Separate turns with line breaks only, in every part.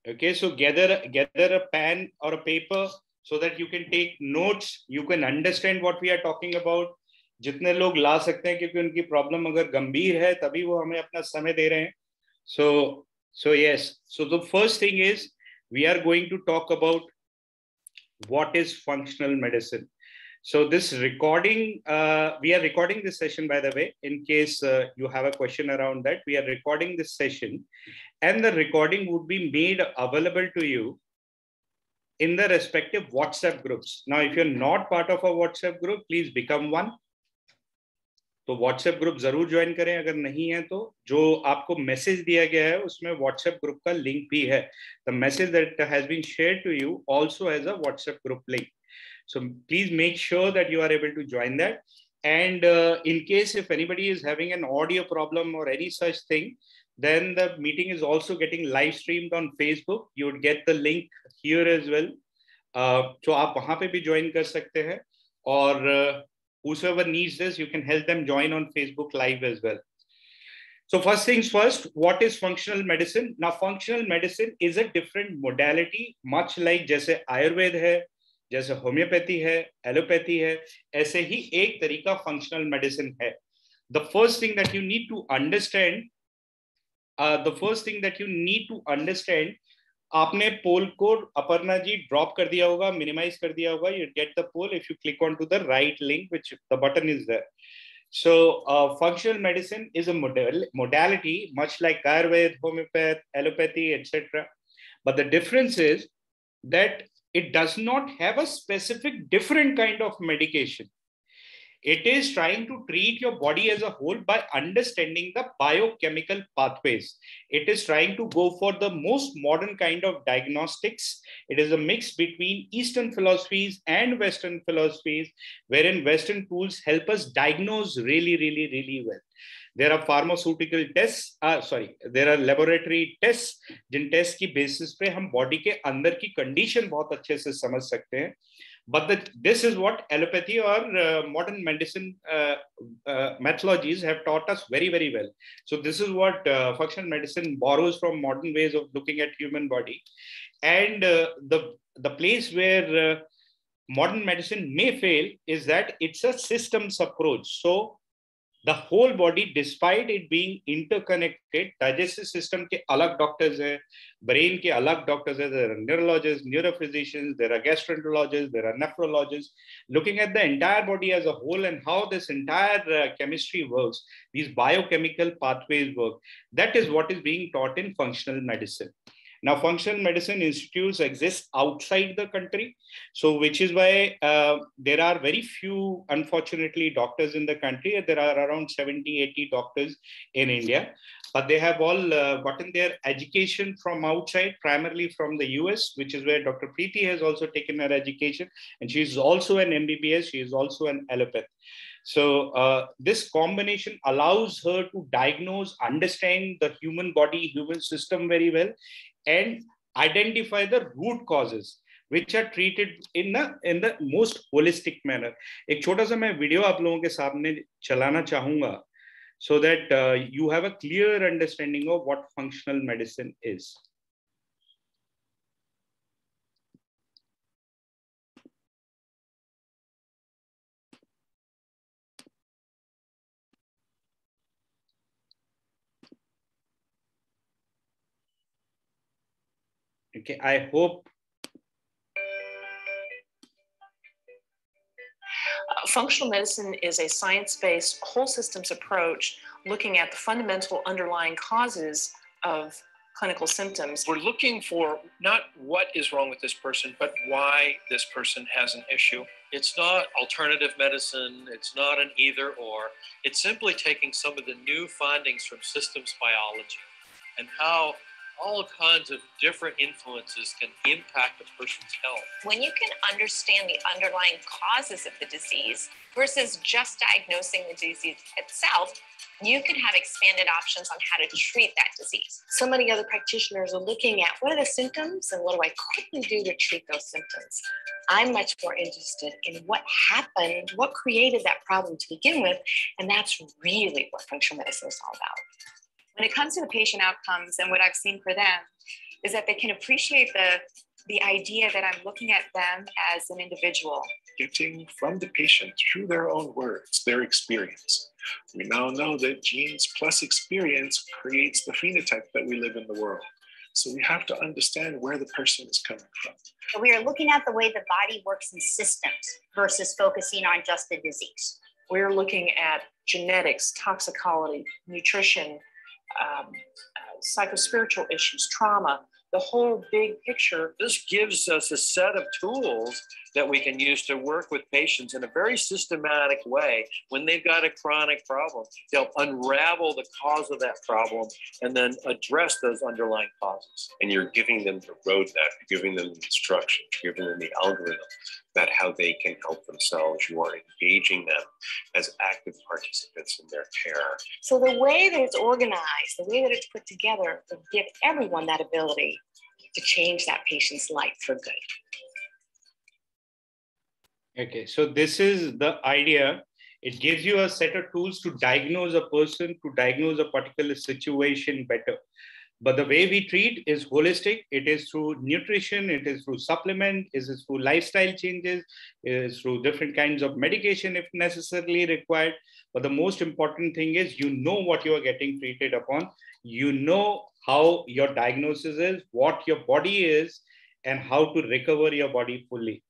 Okay, so gather a pen or a paper so that you can take notes, you can understand what we are talking about. जितने लोग ला सकते हैं क्योंकि उनकी problem अगर गंभीर है तभी वो हमें अपना समय दे रहे हैं. So yes, so the first thing is we are going to talk about what is functional medicine. So this recording, we are recording this session, by the way, in case you have a question around that. We are recording this session and the recording would be made available to you in the respective WhatsApp groups. Now, if you're not part of a WhatsApp group, please become one. तो WhatsApp group जरूर join करें. अगर नहीं है तो जो आपको message दिया गया है उसमें WhatsApp ग्रुप का लिंक भी है. The message that has been shared to you also has a WhatsApp group link. So please make sure that you are able to join that. And in case if anybody is having an audio problem or any such thing, then the meeting is also getting live streamed on Facebook. You would get the link here as well. So आप वहाँ पे भी join कर सकते हैं. और whosoever needs this, you can help them join on Facebook Live as well. So first things first, what is functional medicine? Now, functional medicine is a different modality, much like जैसे आयुर्वेद है, जैसे homeopathy है, allopathy है, ऐसे ही एक तरीका functional medicine है. The first thing that you need to understand, आपने पोल को अपर्णा जी ड्रॉप कर दिया होगा, मिनिमाइज कर दिया होगा. You get the poll if you click on to the right link, which the button is there. So functional medicine is a modality much like Ayurveda, homeopathy, allopathy, etc. But the difference is that it does not have a specific different kind of medication. It is trying to treat your body as a whole by understanding the biochemical pathways. It is trying to go for the most modern kind of diagnostics. It is a mix between Eastern philosophies and Western philosophies, wherein Western tools help us diagnose really, really, really well. There are pharmaceutical tests, there are laboratory tests, Jin tests की basis पे हम body के अंदर की condition बहुत अच्छे से समझ सकते हैं. But this is what allopathy or modern medicine methodologies have taught us very, very well. So this is what functional medicine borrows from modern ways of looking at human body. And the place where modern medicine may fail is that it's a systems approach. So the whole body, despite it being interconnected, digestive system के अलग doctors हैं, brain के अलग doctors हैं, there are neurologists, neurophysicians, there are gastroenterologists, there are nephrologists, looking at the entire body as a whole and how this entire chemistry works, these biochemical pathways work. That is what is being taught in functional medicine. Now, functional medicine institutes exist outside the country. So, which is why there are very few, unfortunately, doctors in the country. There are around 70, 80 doctors in India, but they have all gotten their education from outside, primarily from the US, which is where Dr. Preeti has also taken her education. And she's also an MBBS. She is also an allopath. So this combination allows her to diagnose, understand the human body, human system very well, and identify the root causes, which are treated in the most holistic manner. एक छोटा सा मैं video आप लोगों के सामने चलाना चाहूँगा, so that you have a clear understanding of what functional medicine is. Okay, I hope.
Functional medicine is a science-based whole systems approach looking at the fundamental underlying causes of clinical symptoms.
We're looking for not what is wrong with this person, but why this person has an issue. It's not alternative medicine. It's not an either or. It's simply taking some of the new findings from systems biology and how all kinds of different influences can impact a person's health.
When you can understand the underlying causes of the disease versus just diagnosing the disease itself, you can have expanded options on how to treat that disease.
So many other practitioners are looking at what are the symptoms and what do I quickly do to treat those symptoms. I'm much more interested in what happened, what created that problem to begin with, and that's really what functional medicine is all about.
When it comes to the patient outcomes and what I've seen for them
is that they can appreciate the idea that I'm looking at them as an individual.
Getting from the patient through their own words, their experience. We now know that genes plus experience creates the phenotype that we live in the world. So we have to understand where the person is coming from.
So we are looking at the way the body works in systems versus focusing on just the disease.
We're looking at genetics, toxicology, nutrition, psychospiritual issues, trauma, the whole big picture.
This gives us a set of tools that we can use to work with patients in a very systematic way when they've got a chronic problem. They'll unravel the cause of that problem and then address those underlying causes.
And you're giving them the roadmap, you're giving them the instruction, you're giving them the algorithm about how they can help themselves. You are engaging them as active participants in their care.
So the way that it's organized, the way that it's put together, will give everyone that ability to change that patient's life for good.
Okay, so this is the idea. It gives you a set of tools to diagnose a person, to diagnose a particular situation better. But the way we treat is holistic. It is through nutrition, it is through supplement, it is through lifestyle changes, it is through different kinds of medication if necessarily required. But the most important thing is you know what you are getting treated upon. You know how your diagnosis is, what your body is, and how to recover your body fully.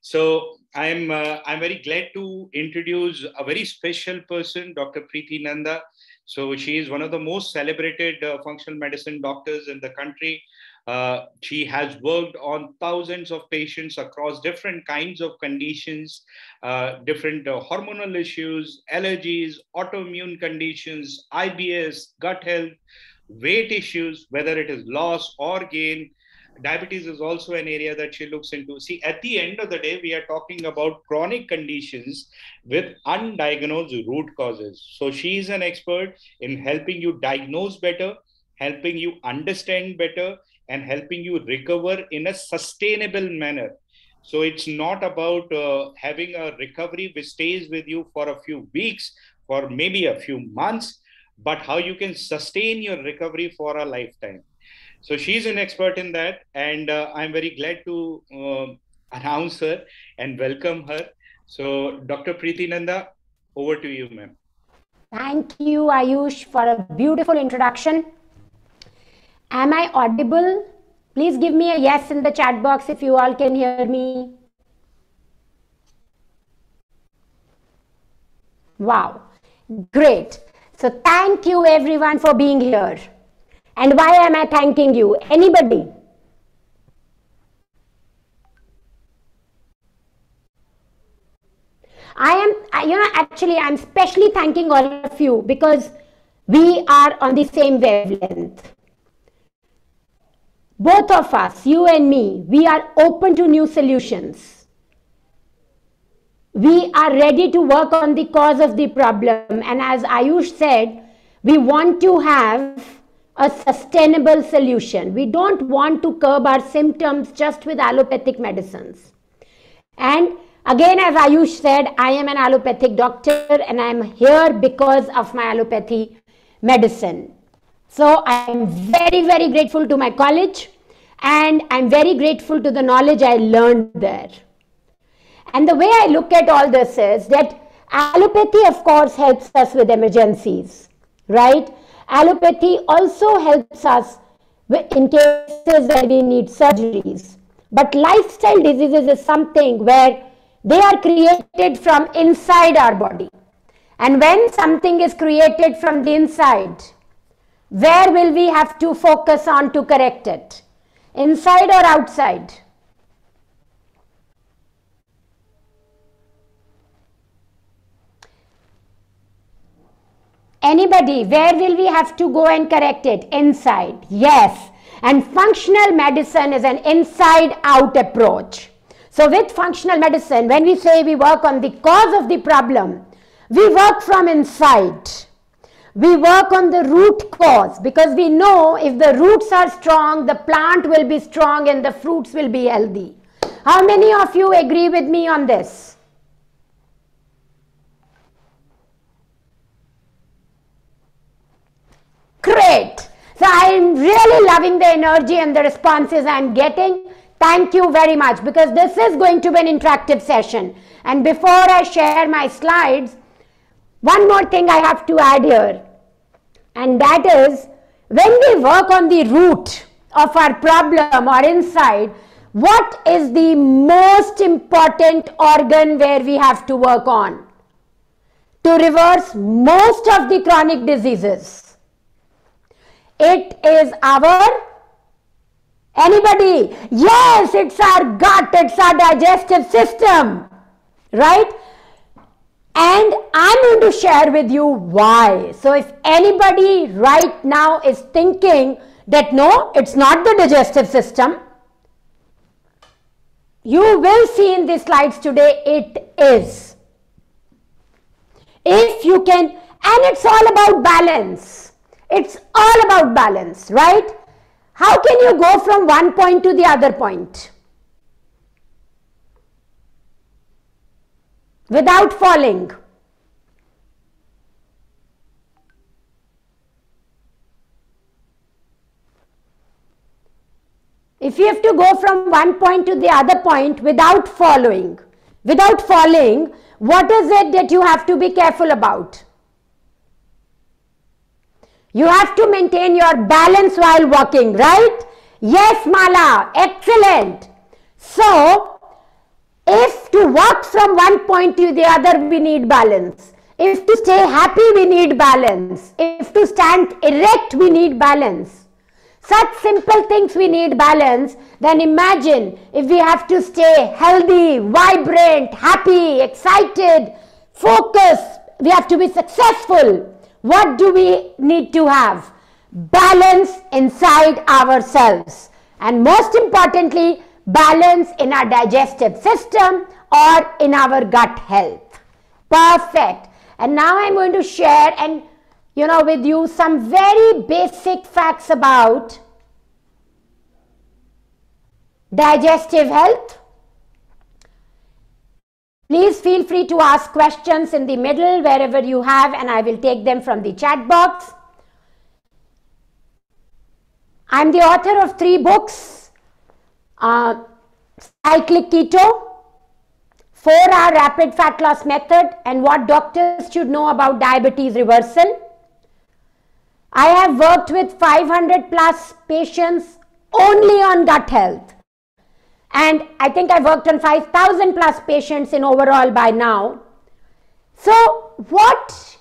So I'm very glad to introduce a very special person, Dr. Preeti Nanda. So she is one of the most celebrated functional medicine doctors in the country. She has worked on thousands of patients across different kinds of conditions, different hormonal issues, allergies, autoimmune conditions, IBS, gut health, weight issues, whether it is loss or gain. Diabetes is also an area that she looks into. See, at the end of the day, we are talking about chronic conditions with undiagnosed root causes. So she is an expert in helping you diagnose better, helping you understand better, and helping you recover in a sustainable manner. So it's not about having a recovery which stays with you for a few weeks, for maybe a few months, but how you can sustain your recovery for a lifetime. So she's an expert in that, and I'm very glad to announce her and welcome her. So Dr. Preeti Nanda, over to you, ma'am.
Thank you, Ayush, for a beautiful introduction. Am I audible? Please give me a yes in the chat box if you all can hear me. Wow, great. So thank you everyone for being here. And why am I thanking you? Anybody? I'm especially thanking all of you because we are on the same wavelength. Both of us, you and me, we are open to new solutions. We are ready to work on the cause of the problem. And as Ayush said, we want to have a sustainable solution. We don't want to curb our symptoms just with allopathic medicines. And again, as Ayush said, I am an allopathic doctor and I'm here because of my allopathy medicine. So I'm very, very grateful to my college and I'm very grateful to the knowledge I learned there. And the way I look at all this is that allopathy, of course, helps us with emergencies, right? Allopathy also helps us in cases where we need surgeries. But lifestyle diseases is something where they are created from inside our body. And when something is created from the inside, where will we have to focus on to correct it? Inside or outside? Anybody, where will we have to go and correct it? Inside, yes. And functional medicine is an inside-out approach. So with functional medicine, when we say we work on the cause of the problem, we work from inside. We work on the root cause because we know if the roots are strong, the plant will be strong and the fruits will be healthy. How many of you agree with me on this? Great. So I'm really loving the energy and the responses I'm getting. Thank you very much, because this is going to be an interactive session. And before I share my slides, one more thing I have to add here, and that is, when we work on the root of our problem or insight, what is the most important organ where we have to work on to reverse most of the chronic diseases? It is our, anybody? Yes, it's our gut, it's our digestive system, right? And I'm going to share with you why. So if anybody right now is thinking that no, it's not the digestive system, you will see in the slides today it is. If you can, and it's all about balance. It's all about balance, right? How can you go from one point to the other point without falling? If you have to go from one point to the other point without falling, what is it that you have to be careful about? You have to maintain your balance while walking, right? Yes, Mala, excellent. So, if to walk from one point to the other, we need balance. If to stay happy, we need balance. If to stand erect, we need balance. Such simple things we need balance. Then imagine if we have to stay healthy, vibrant, happy, excited, focused, we have to be successful. What do we need to have? Balance inside ourselves. And most importantly, balance in our digestive system or in our gut health. Perfect. And now I'm going to share with you some very basic facts about digestive health. Please feel free to ask questions in the middle wherever you have, and I will take them from the chat box. I'm the author of 3 books, Cyclic Keto, 4-hour rapid fat loss method, and what doctors should know about diabetes reversal. I have worked with 500 plus patients only on gut health. And I think I've worked on 5,000 plus patients in overall by now. So what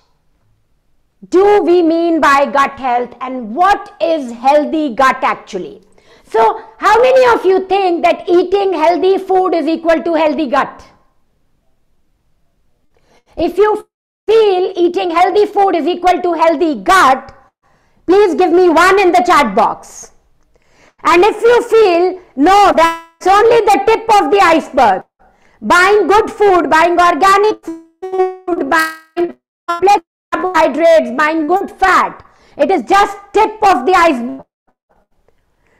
do we mean by gut health, and what is healthy gut actually? So how many of you think that eating healthy food is equal to healthy gut? If you feel eating healthy food is equal to healthy gut, please give me 1 in the chat box. And if you feel, no, that's only the tip of the iceberg. Buying good food, buying organic food, buying complex carbohydrates, buying good fat, it is just tip of the iceberg.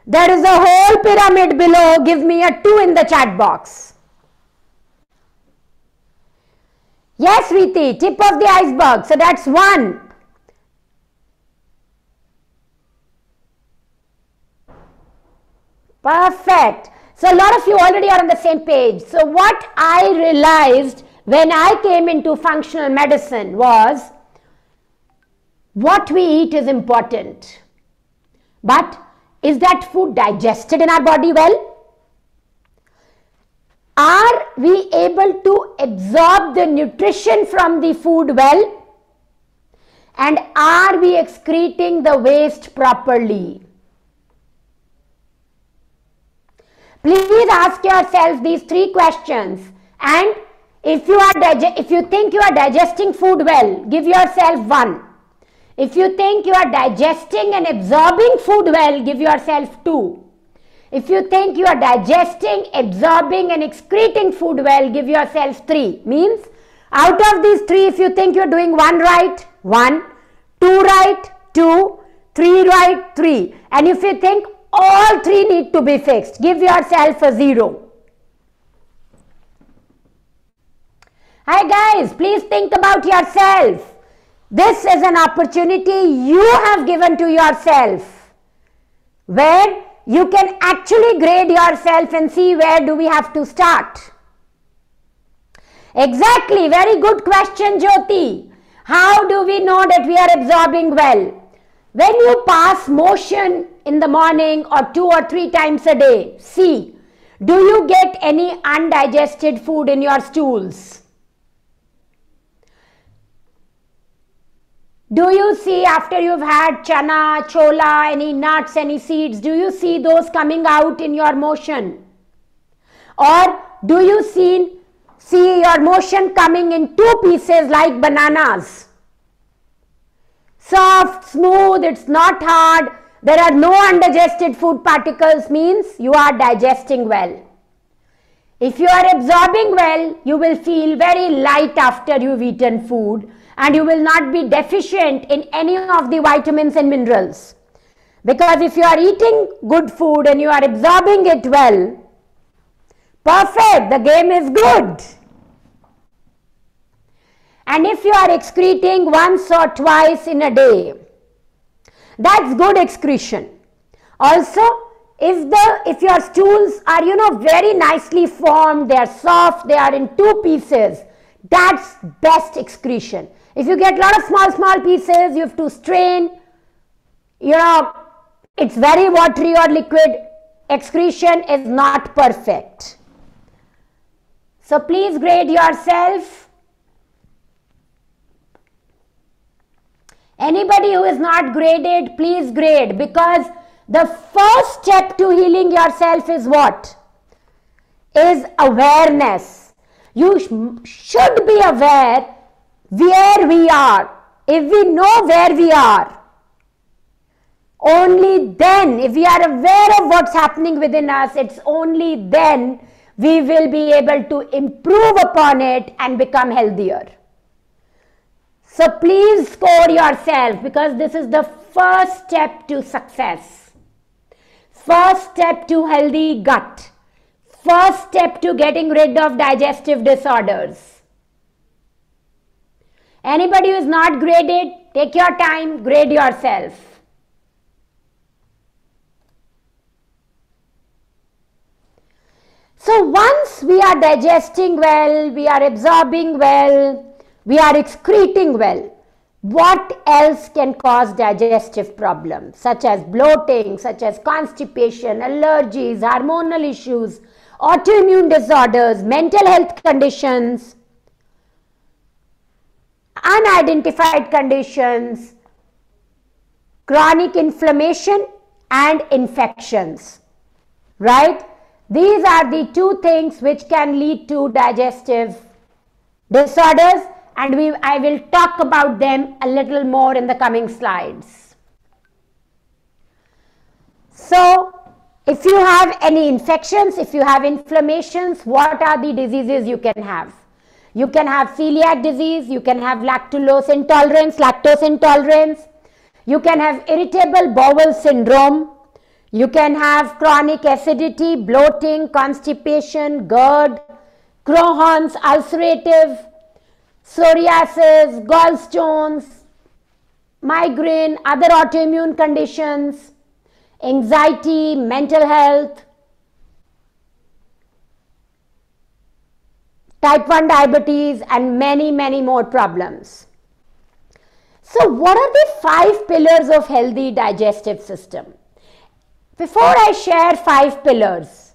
There is a whole pyramid below. Give me a 2 in the chat box. Yes, Riti, tip of the iceberg. So that's 1. Perfect. So a lot of you already are on the same page. So what I realized when I came into functional medicine was what we eat is important. But is that food digested in our body well? Are we able to absorb the nutrition from the food well? And are we excreting the waste properly? Please ask yourself these 3 questions, and if you think you are digesting food well, give yourself 1. If you think you are digesting and absorbing food well, give yourself 2. If you think you are digesting, absorbing and excreting food well, give yourself 3. Means out of these 3, if you think you are doing 1 right, 1, 2 right, 2, 3 right, 3. And if you think all 3 need to be fixed, give yourself a 0. Hi guys, please think about yourself. This is an opportunity you have given to yourself. where you can actually grade yourself and see where do we have to start. Exactly, very good question, Jyoti. How do we know that we are absorbing well? When you pass motion in the morning or 2 or 3 times a day, see, do you get any undigested food in your stools? Do you see after you've had chana, chola, any nuts, any seeds, do you see those coming out in your motion? Or do you see your motion coming in 2 pieces like bananas? Soft, smooth, it's not hard. There are no undigested food particles, means you are digesting well. If you are absorbing well, you will feel very light after you've eaten food, and you will not be deficient in any of the vitamins and minerals. Because if you are eating good food and you are absorbing it well, perfect, the game is good. And if you are excreting once or twice in a day, that's good excretion. Also, if your stools are, very nicely formed, they are soft, they are in 2 pieces, that's best excretion. If you get a lot of small pieces, you have to strain, it's very watery or liquid, excretion is not perfect. So please grade yourself. Anybody who is not graded, please grade, because the first step to healing yourself is what? Is awareness. You should be aware where we are. If we know where we are, only then, if we are aware of what's happening within us, it's only then we will be able to improve upon it and become healthier. So please score yourself, because this is the first step to success. First step to healthy gut. First step to getting rid of digestive disorders. Anybody who is not graded, take your time, grade yourself. So once we are digesting well, we are absorbing well, we are excreting well, what else can cause digestive problems, such as bloating, such as constipation, allergies, hormonal issues, autoimmune disorders, mental health conditions, unidentified conditions, chronic inflammation and infections, right? These are the 2 things which can lead to digestive disorders, and I will talk about them a little more in the coming slides. So, if you have any infections, if you have inflammations, what are the diseases you can have? You can have celiac disease, you can have lactose intolerance, you can have irritable bowel syndrome, you can have chronic acidity, bloating, constipation, GERD, Crohn's, ulcerative, psoriasis, gallstones, migraine, other autoimmune conditions, anxiety, mental health, type 1 diabetes, and many more problems. So what are the 5 pillars of healthy digestive system? Before I share 5 pillars,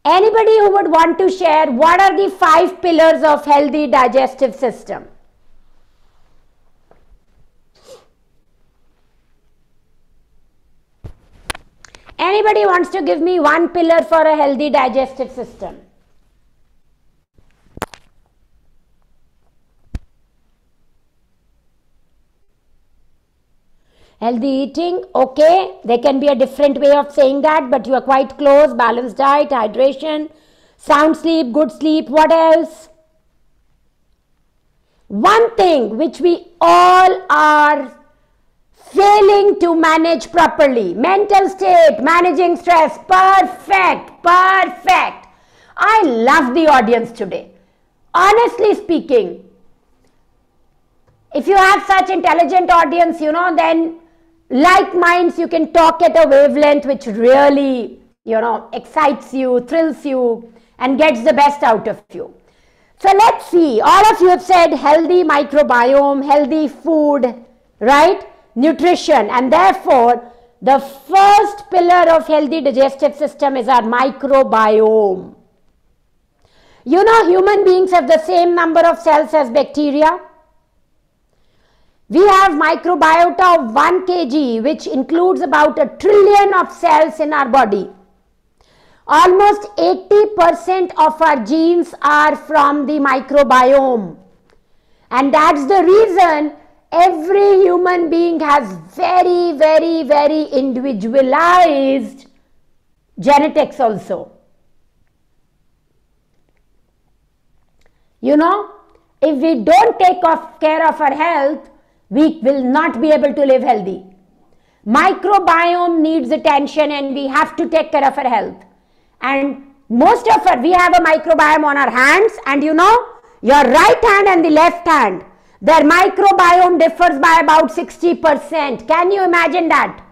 anybody who would want to share what are the 5 pillars of healthy digestive system? Anybody wants to give me 1 pillar for a healthy digestive system? Healthy eating, okay, there can be a different way of saying that, but you are quite close. Balanced diet, hydration, sound sleep, good sleep, what else? One thing which we all are failing to manage properly, mental state, managing stress, perfect. I love the audience today. Honestly speaking, if you have such intelligent audience, you know, then like minds, you can talk at a wavelength which really, you know, excites you, thrills you, and gets the best out of you. So let's see, all of you have said healthy microbiome, healthy food, right? Nutrition, and therefore the first pillar of healthy digestive system is our microbiome. You know, human beings have the same number of cells as bacteria. We have microbiota of 1 kg, which includes about 1 trillion of cells in our body. Almost 80% of our genes are from the microbiome. And that's the reason every human being has very, very, very individualized genetics also. You know, if we don't take care of our health, we will not be able to live healthy. Microbiome needs attention and we have to take care of our health. And most of us, we have a microbiome on our hands, and you know, your right hand and the left hand, their microbiome differs by about 60%. Can you imagine that?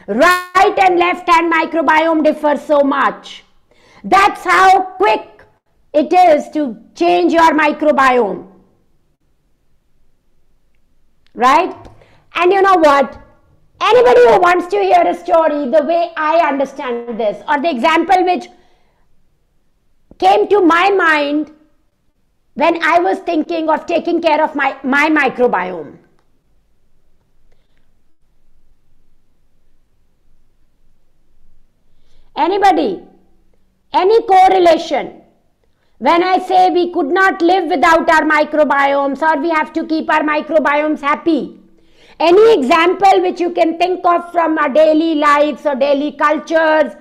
Right and left hand microbiome differ so much. That's how quick it is to change your microbiome. Right? And you know what? Anybody who wants to hear a story the way I understand this, or the example which came to my mind when I was thinking of taking care of my microbiome. Anybody? Any correlation? When I say we could not live without our microbiomes, or we have to keep our microbiomes happy. Any example which you can think of from our daily lives or daily cultures,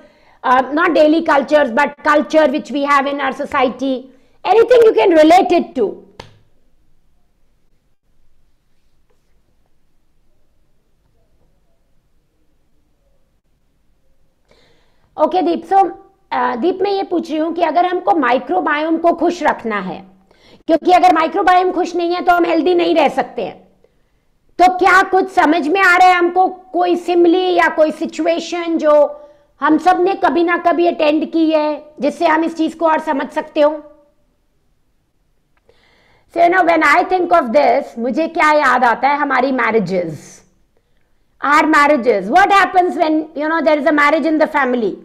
not daily cultures, but culture which we have in our society, anything you can relate it to. Okay Deep, so Deep मैं ये पूछ रही हूँ कि अगर हमको microbiome को खुश रखना है, क्योंकि अगर माइक्रोबायोम खुश नहीं है तो हम हेल्दी नहीं रह सकते हैं, तो क्या कुछ समझ में आ रहा है हमको, कोई सिमिली या कोई सिचुएशन जो हम सब ने कभी ना कभी अटेंड की है जिससे हम इस चीज को और समझ सकते हो? So you know, when I think of this, मुझे क्या याद आता है? हमारी marriages. Our marriages. What happens when, you know, there is a marriage in the family?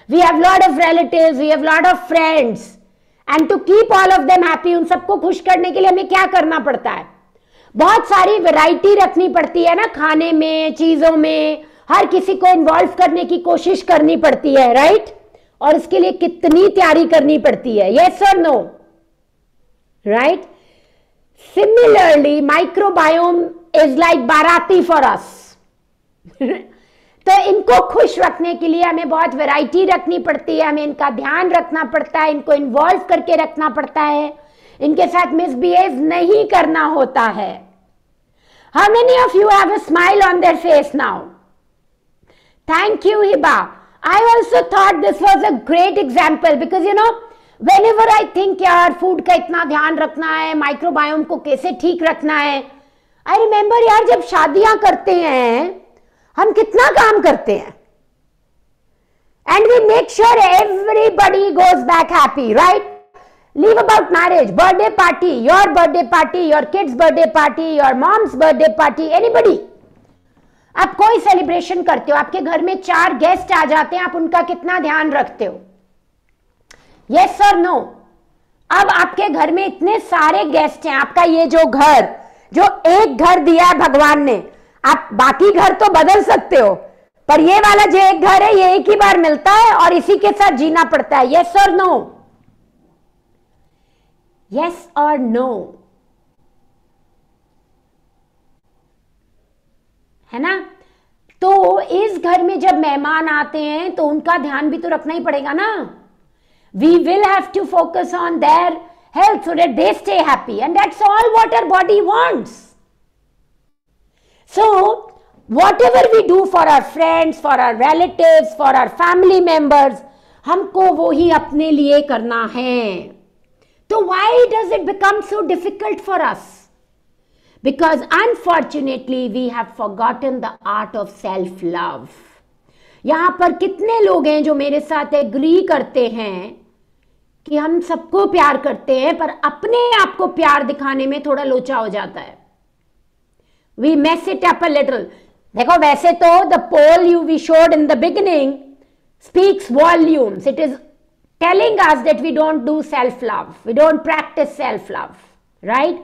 We have lot of relatives, we have lot of friends, and to keep all of them happy, उन सबको खुश करने के लिए हमें क्या करना पड़ता है? बहुत सारी वैरायटी रखनी पड़ती है ना, खाने में, चीजों में, हर किसी को इन्वॉल्व करने की कोशिश करनी पड़ती है, राइट? और इसके लिए कितनी तैयारी करनी पड़ती है? यस और no? Right? Similarly, microbiome is like बाराती for us. तो इनको खुश रखने के लिए हमें बहुत वैरायटी रखनी पड़ती है, हमें इनका ध्यान रखना पड़ता है, इनको इन्वॉल्व करके रखना पड़ता है, इनके साथ मिसबिहेव नहीं करना होता है. How many of you have a smile on their face now? Thank you, Hiba. I also thought this was a great example because you know, whenever I think यार फूड का इतना ध्यान रखना है, माइक्रोबायोम को कैसे ठीक रखना है, I remember यार जब शादियां करते हैं हम कितना काम करते हैं, and we make sure everybody goes back happy, right? Leave about marriage, birthday party, your kid's birthday party, your mom's birthday party, anybody. आप कोई सेलिब्रेशन करते हो, आपके घर में 4 गेस्ट आ जाते हैं, आप उनका कितना ध्यान रखते हो? यस और नो? अब आपके घर में इतने सारे गेस्ट हैं, आपका ये जो घर, जो एक घर दिया है भगवान ने, आप बाकी घर तो बदल सकते हो, पर ये वाला जो एक घर है ये एक ही बार मिलता है और इसी के साथ जीना पड़ता है. यस और नो? यस और नो? है ना? तो इस घर में जब मेहमान आते हैं तो उनका ध्यान भी तो रखना ही पड़ेगा ना. We will have to focus on their health so that they stay happy, and that's all what our body wants. So whatever we do for our friends, for our relatives, for our family members, हमको वो ही अपने लिए करना है. तो why does it become so difficult for us? because unfortunately we have forgotten the art of self-love. यहाँ पर कितने लोग हैं जो मेरे साथ एग्री करते हैं कि हम सबको प्यार करते हैं, पर अपने आप को प्यार दिखाने में थोड़ा लोचा हो जाता है. We mess it up a little. देखो वैसे तो the poll we showed in the beginning speaks volumes. It is telling us that we don't do self-love. We don't practice self-love, right?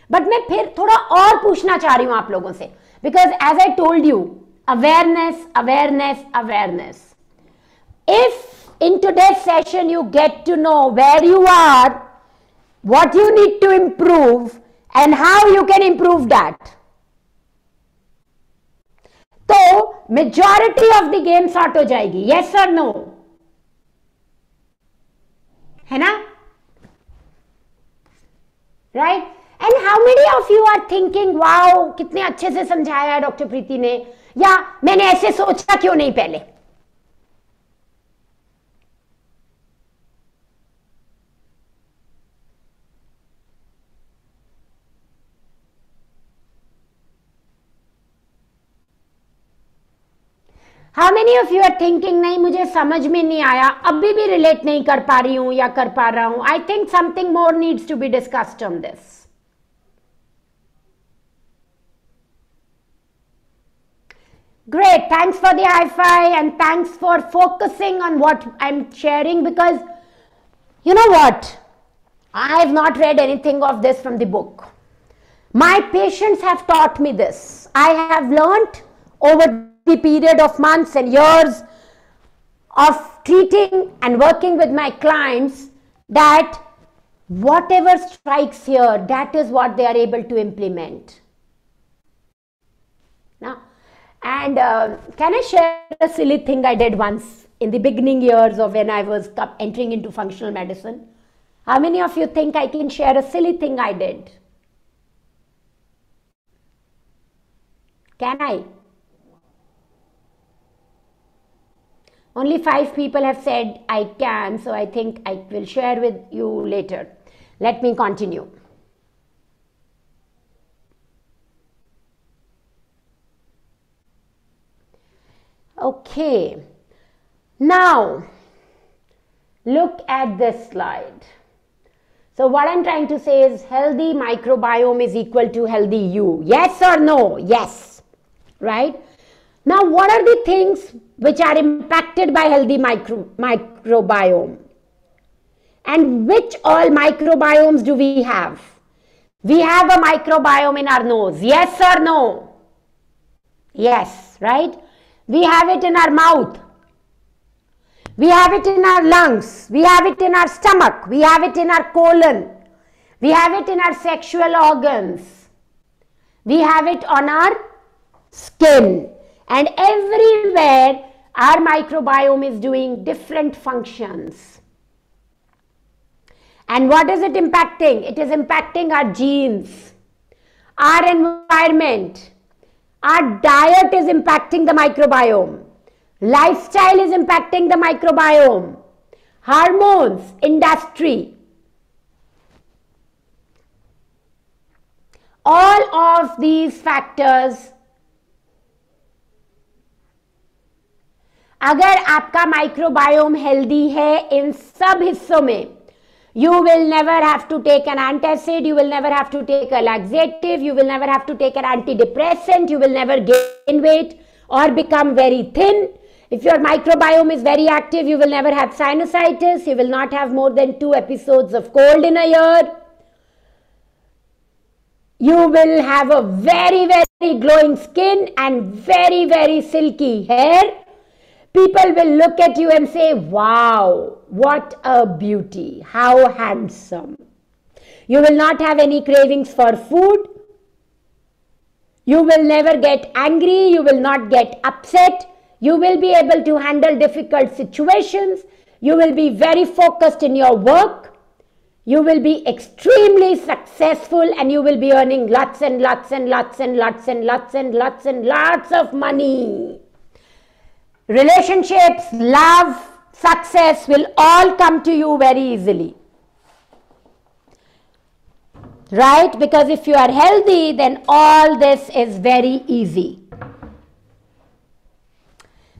But मैं फिर थोड़ा और पूछना चाह रही हूँ आप लोगों से, because as I told you, awareness, awareness, awareness. If in today's session you get to know where you are, what you need to improve, and how you can improve that, तो majority of the game sort हो जाएगी. Yes or no? है ना? Right? And how many of you are thinking, wow, कितने अच्छे से समझाया है डॉक्टर प्रीति ने, या मैंने ऐसे सोचा क्यों नहीं पहले? How many of you are thinking, नहीं मुझे समझ में नहीं आया, अभी भी रिलेट नहीं कर पा रही हूं या कर पा रहा हूं? I think something more needs to be discussed on this. Great, thanks for the high five and thanks for focusing on what I'm sharing, because you know what? I have not read anything of this from the book. My patients have taught me this. I have learnt over the period of months and years of treating and working with my clients that whatever strikes here, that is what they are able to implement. Now, and can I share a silly thing I did once in the beginning years of when I was entering into functional medicine? How many of you think I can share a silly thing I did? Can I? Only 5 people have said I can, so I think I will share with you later. Let me continue. Okay, now look at this slide. So what I'm trying to say is healthy microbiome is equal to healthy you. Yes or no? Yes, right? Now what are the things which are impacted by healthy microbiome? And which all microbiomes do we have? We have a microbiome in our nose. Yes or no? Yes, right? We have it in our mouth. We have it in our lungs. We have it in our stomach. We have it in our colon. We have it in our sexual organs. We have it on our skin. And everywhere our microbiome is doing different functions. And what is it impacting? It is impacting our genes, our environment. Our diet is impacting the microbiome. Lifestyle is impacting the microbiome. Hormones, industry. All of these factors, अगर आपका microbiome healthy है इन सब हिस्सों में, you will never have to take an antacid, you will never have to take a laxative, you will never have to take an antidepressant, you will never gain weight or become very thin. If your microbiome is very active, you will never have sinusitis, you will not have more than 2 episodes of cold in a year. You will have a very, very glowing skin and very, very silky hair. People will look at you and say, wow, what a beauty, how handsome. You will not have any cravings for food. You will never get angry. You will not get upset. You will be able to handle difficult situations. You will be very focused in your work. You will be extremely successful and you will be earning lots and lots and lots and lots and lots and lots and lots of money. Relationships, love, success will all come to you very easily. right? Because if you are healthy, then all this is very easy.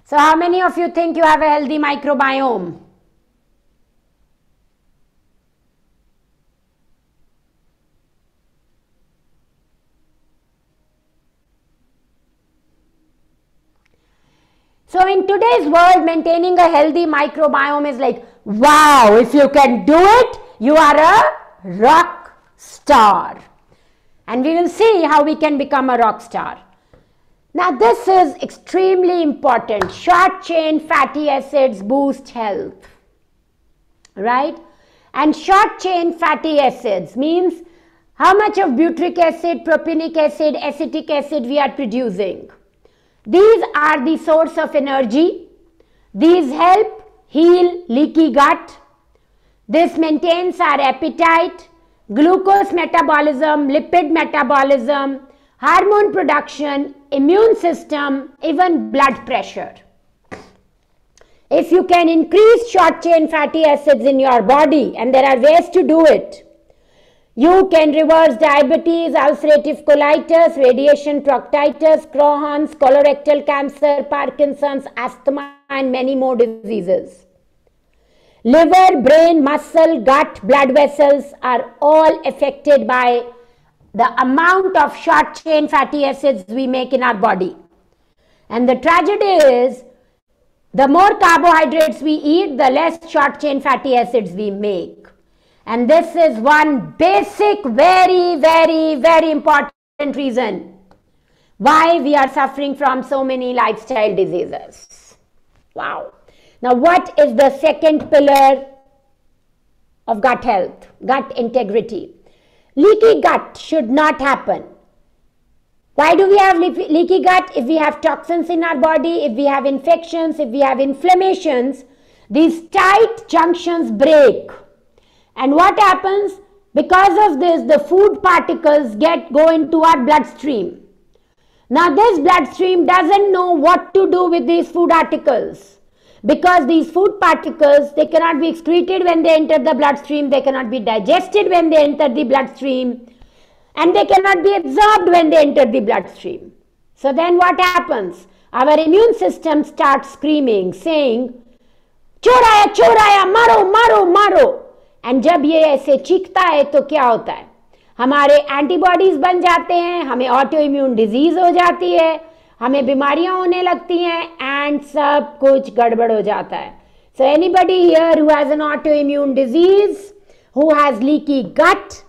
So how many of you think you have a healthy microbiome? So in today's world, maintaining a healthy microbiome is like, wow, if you can do it, you are a rock star. And we will see how we can become a rock star. Now this is extremely important. Short chain fatty acids boost health, right? And short chain fatty acids means how much of butyric acid, propionic acid, acetic acid we are producing. These are the source of energy. These help heal leaky gut. This maintains our appetite, glucose metabolism, lipid metabolism, hormone production, immune system, even blood pressure. If you can increase short chain fatty acids in your body, and there are ways to do it, you can reverse diabetes, ulcerative colitis, radiation proctitis, Crohn's, colorectal cancer, Parkinson's, asthma, and many more diseases. Liver, brain, muscle, gut, blood vessels are all affected by the amount of short chain fatty acids we make in our body. And the tragedy is, the more carbohydrates we eat, the less short chain fatty acids we make. And this is one basic, very, very, very important reason why we are suffering from so many lifestyle diseases. Wow. Now, what is the second pillar of gut health? Gut integrity. Leaky gut should not happen. Why do we have leaky gut? If we have toxins in our body, if we have infections, if we have inflammations, these tight junctions break. And what happens? Because of this, the food particles go into our bloodstream. Now this bloodstream doesn't know what to do with these food particles. Because these food particles, they cannot be excreted when they enter the bloodstream, they cannot be digested when they enter the bloodstream, and they cannot be absorbed when they enter the bloodstream. So then what happens? Our immune system starts screaming, saying, choraya, maro, maro, maro. And जब ये ऐसे चीखता है तो क्या होता है? हमारे antibodies बन जाते हैं, हमें ऑटो इम्यून डिजीज हो जाती है, हमें बीमारियां होने लगती हैं, एंड सब कुछ गड़बड़ हो जाता है. So anybody here who has an autoimmune disease, who has leaky gut,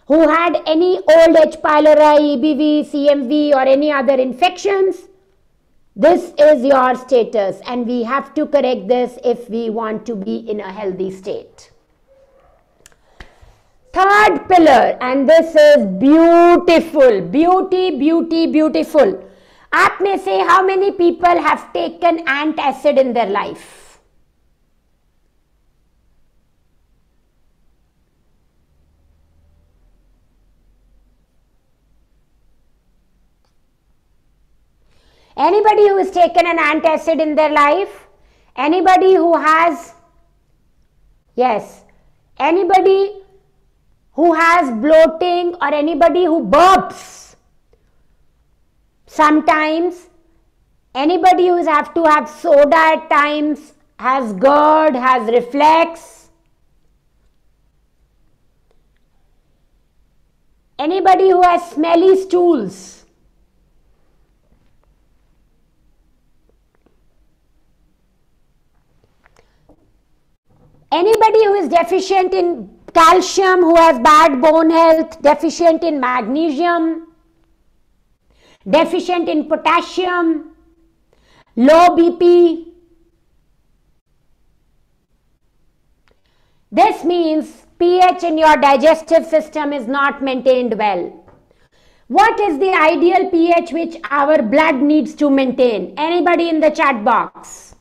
who had any old H. pylori, EBV, CMV or any other infections, this is your status, and we have to correct this if we want to be in a healthy state. Third pillar, and this is beautiful, beautiful. आप में से how many people have taken antacid in their life? Anybody who has taken an antacid in their life? Anybody who has, yes, anybody who has bloating or anybody who burps sometimes, anybody who has to have soda at times, has GERD, has reflux, anybody who has smelly stools, anybody who is deficient in calcium, who has bad bone health, deficient in magnesium, deficient in potassium, low BP. This means pH in your digestive system is not maintained well. What is the ideal pH which our blood needs to maintain? Anybody in the chat box?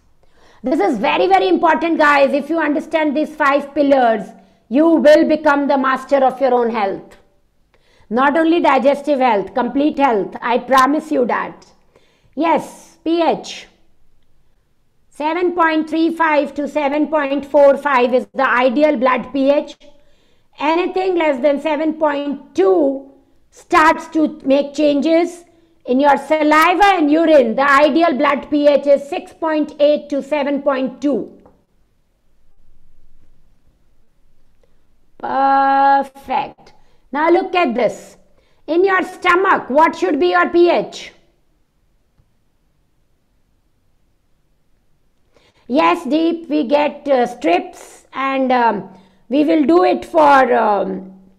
This is very, very important, guys. If you understand these 5 pillars, you will become the master of your own health. Not only digestive health, complete health. I promise you that. Yes, pH. 7.35 to 7.45 is the ideal blood pH. anything less than 7.2 starts to make changes in your saliva and urine. The ideal blood pH is 6.8 to 7.2. Perfect. Now look at this. In your stomach, what should be your pH? Yes, Deep, we get strips, and we will do it for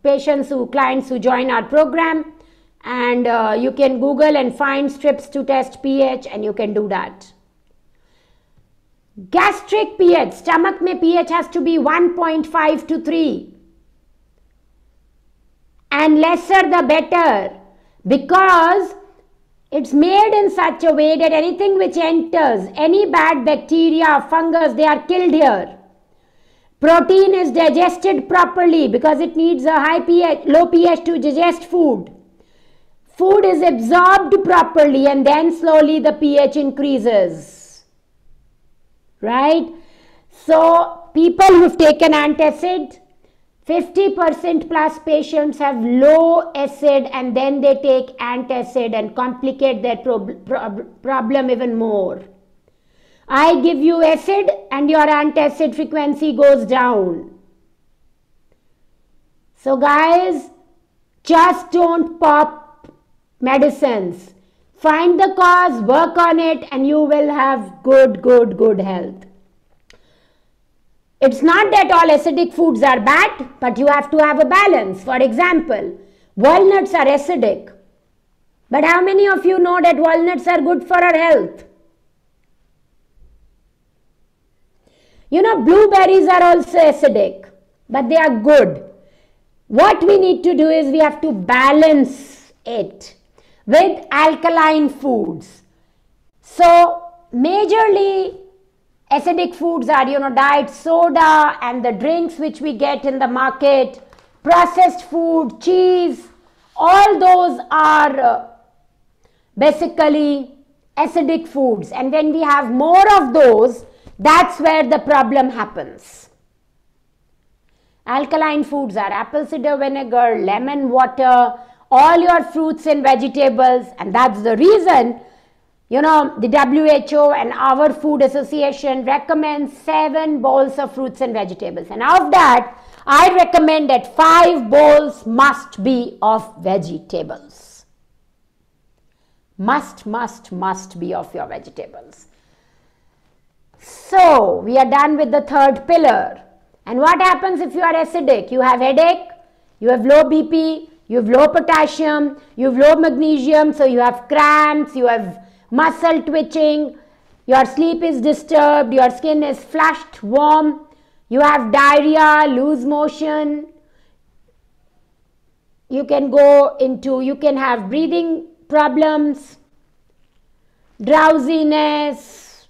clients who join our program, and you can Google and find strips to test pH, and you can do that. Gastric pH, stomach mein pH has to be 1.5 to 3, and lesser the better, because it's made in such a way that anything which enters, any bad bacteria, fungus, they are killed here. Protein is digested properly because it needs a high pH, low pH to digest food. Food is absorbed properly, and then slowly the pH increases. Right? So people who've taken antacid, 50% plus patients have low acid, and then they take antacid and complicate their problem even more. I give you acid and your antacid frequency goes down. So guys, just don't pop medicines. Find the cause, work on it, and you will have good health. It's not that all acidic foods are bad, but you have to have a balance. For example, walnuts are acidic. But how many of you know that walnuts are good for our health? You know, blueberries are also acidic, but they are good. What we need to do is we have to balance it with alkaline foods. So, majorly acidic foods are, diet soda and the drinks which we get in the market, processed food, cheese, all those are basically acidic foods. And when we have more of those, that's where the problem happens. Alkaline foods are apple cider vinegar, lemon water, all your fruits and vegetables, and that's the reason the WHO and our food association recommends 7 bowls of fruits and vegetables. And of that, I recommend that 5 bowls must be of vegetables. Must be of your vegetables. So, we are done with the third pillar. And what happens if you are acidic? You have headache, you have low BP, you have low potassium, you have low magnesium, so you have cramps, you have muscle twitching, your sleep is disturbed, your skin is flushed, warm, you have diarrhea, loose motion, you can have breathing problems, drowsiness,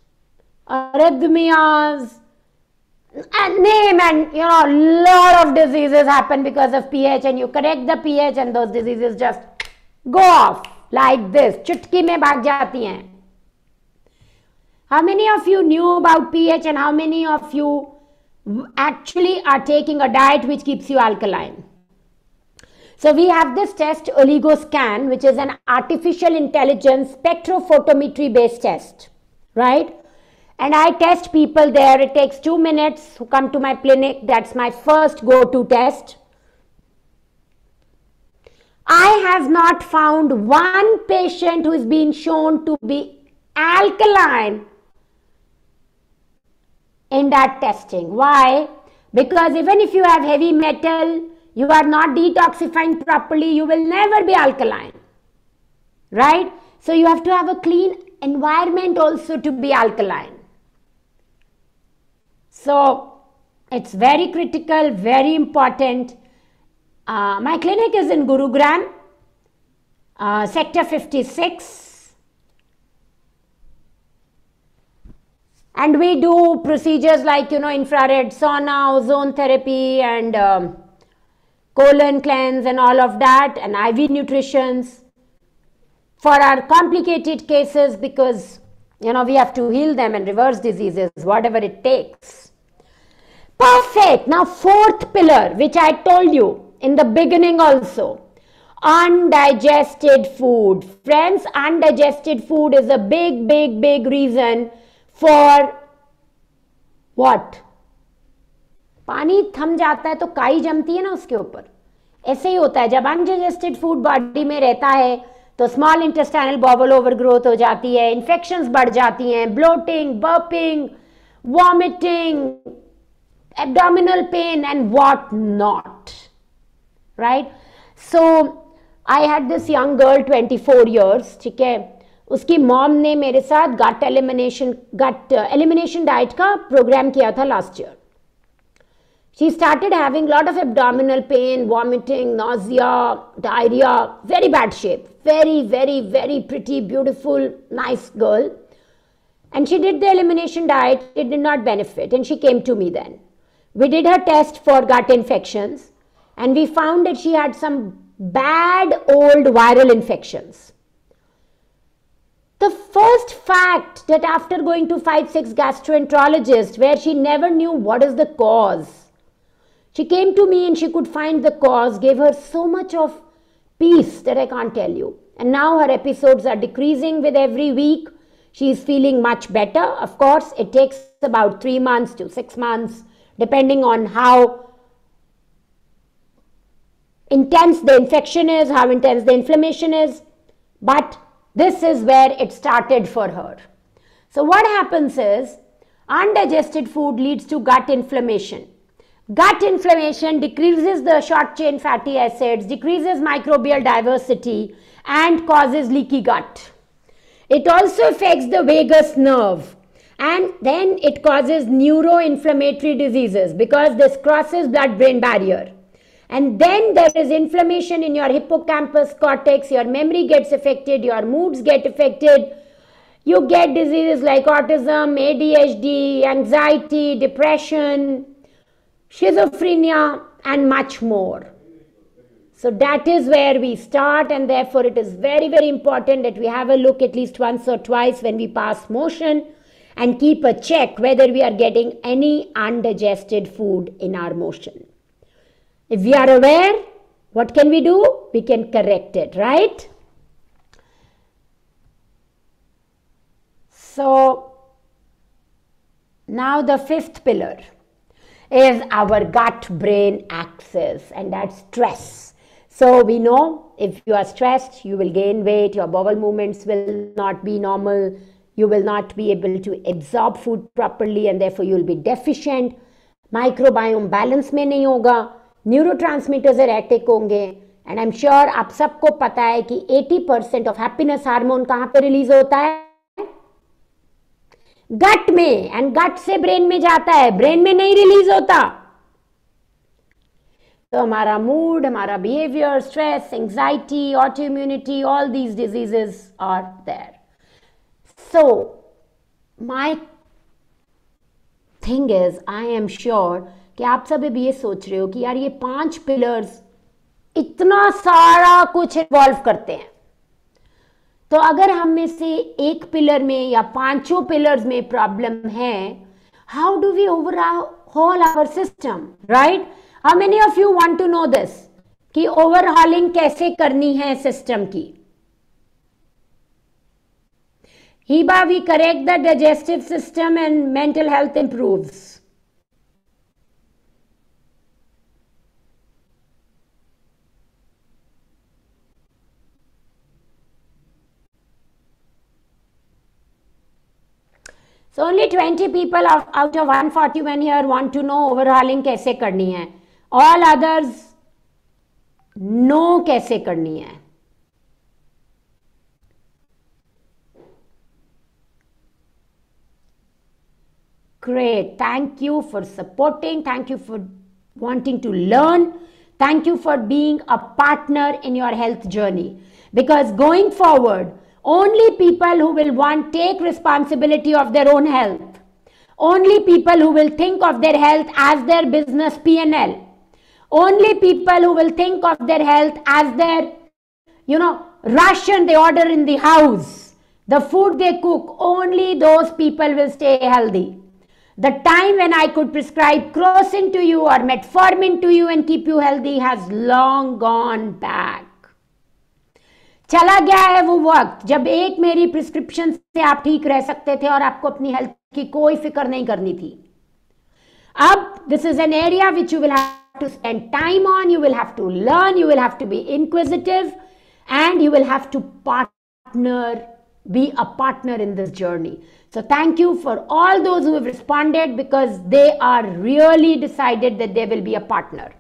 arrhythmias, and lot of diseases happen because of pH, and you correct the pH and those diseases just go off like this. Chutki mein bhag jati hain. How many of you knew about pH, and how many of you actually are taking a diet which keeps you alkaline? So we have this test, OligoScan, which is an artificial intelligence spectrophotometry based test, right? And I test people there. It takes 2 minutes who come to my clinic. That's my first go-to test. I have not found one patient who is being shown to be alkaline in that testing. Why? Because even if you have heavy metal, you are not detoxifying properly, you will never be alkaline, right? So you have to have a clean environment also to be alkaline. So it's very critical, very important. My clinic is in Gurugram, Sector 56. And we do procedures like, infrared sauna, ozone therapy, and colon cleanse and all of that, and IV nutritions for our complicated cases, because we have to heal them and reverse diseases, whatever it takes. Perfect. Now, fourth pillar, which I told you in the beginning also. Undigested food. Friends, undigested food is a big reason for what? पानी थम जाता है तो काई जमती है ना उसके ऊपर. ऐसे ही होता है जब अनडाइजेस्टेड फूड बॉडी में रहता है तो स्मॉल इंटेस्टाइनल बॉवल ओवरग्रोथ हो जाती है, इन्फेक्शंस बढ़ जाती हैं, bloating, burping, vomiting, abdominal pain and what not, right? So I had this young girl 24 years, ठीक है, उसकी मॉम ने मेरे साथ गट एलिमिनेशन डाइट का प्रोग्राम किया था last year. She started having lot of abdominal pain, vomiting, nausea, diarrhea, very bad shape, very pretty, beautiful, nice girl, and she did the elimination diet. It did not benefit and she came to me then. We did her test for gut infections and we found that she had some bad old viral infections. The first fact that after going to 5-6 gastroenterologists where she never knew what is the cause, she came to me and she could find the cause, gave her so much of peace that I can't tell you. And now her episodes are decreasing with every week. She is feeling much better. Of course, it takes about 3 months to 6 months depending on how intense the infection is, how intense the inflammation is. But this is where it started for her. So what happens is, undigested food leads to gut inflammation. Gut inflammation decreases the short chain fatty acids, decreases microbial diversity and causes leaky gut. It also affects the vagus nerve. And then it causes neuroinflammatory diseases because this crosses blood-brain barrier. And then there is inflammation in your hippocampus cortex, your memory gets affected, your moods get affected. You get diseases like autism, ADHD, anxiety, depression, schizophrenia, and much more. So that is where we start, and therefore it is very important that we have a look at least once or twice when we pass motion and keep a check whether we are getting any undigested food in our motion. If we are aware, what can we do? We can correct it, right? So now the fifth pillar is our gut-brain axis, and that's stress. So we know if you are stressed, you will gain weight, your bowel movements will not be normal, you will not be able to absorb food properly and therefore you will be deficient, microbiome balance में नहीं होगा, neurotransmitters erratic होंगे, and I'm sure आप सबको पता है कि 80% of happiness hormone कहाँ पे रिलीज होता है? गट में, एंड गट से ब्रेन में जाता है, ब्रेन में नहीं रिलीज होता. तो हमारा मूड, हमारा behaviour, stress, anxiety, autoimmunity, all these diseases are there. So my thing is, I am sure कि आप सब भी ये सोच रहे हो कि यार ये 5 पिलर्स इतना सारा कुछ इन्वॉल्व करते हैं, तो अगर हम में से एक पिलर में या 5 पिलर्स में प्रॉब्लम है, how do we overhaul our system, right? How many of you want to know this कि ओवरहॉलिंग कैसे करनी है सिस्टम की? Hiba, we correct the digestive system and mental health improves. So only 20 people out of 141 here want to know overhauling कैसे करनी है. All others know कैसे करनी है. Great. Thank you for supporting. Thank you for wanting to learn. Thank you for being a partner in your health journey. Because going forward, only people who will take responsibility of their own health, only people who will think of their health as their business P&L, only people who will think of their health as their, ration they order in the house, the food they cook, only those people will stay healthy. The time when I could prescribe crocin to you or metformin to you and keep you healthy has long gone back. चला गया है वो वक्त जब एक मेरी prescription से आप ठीक रह सकते थे और आपको अपनी हेल्थ की कोई फिक्र नहीं करनी थी. अब this is an area which you will have to spend time on, you will have to learn, you will have to be inquisitive, and you will have to be a partner in this journey. So thank you for all those who have responded, because they are really decided that they will be a partner.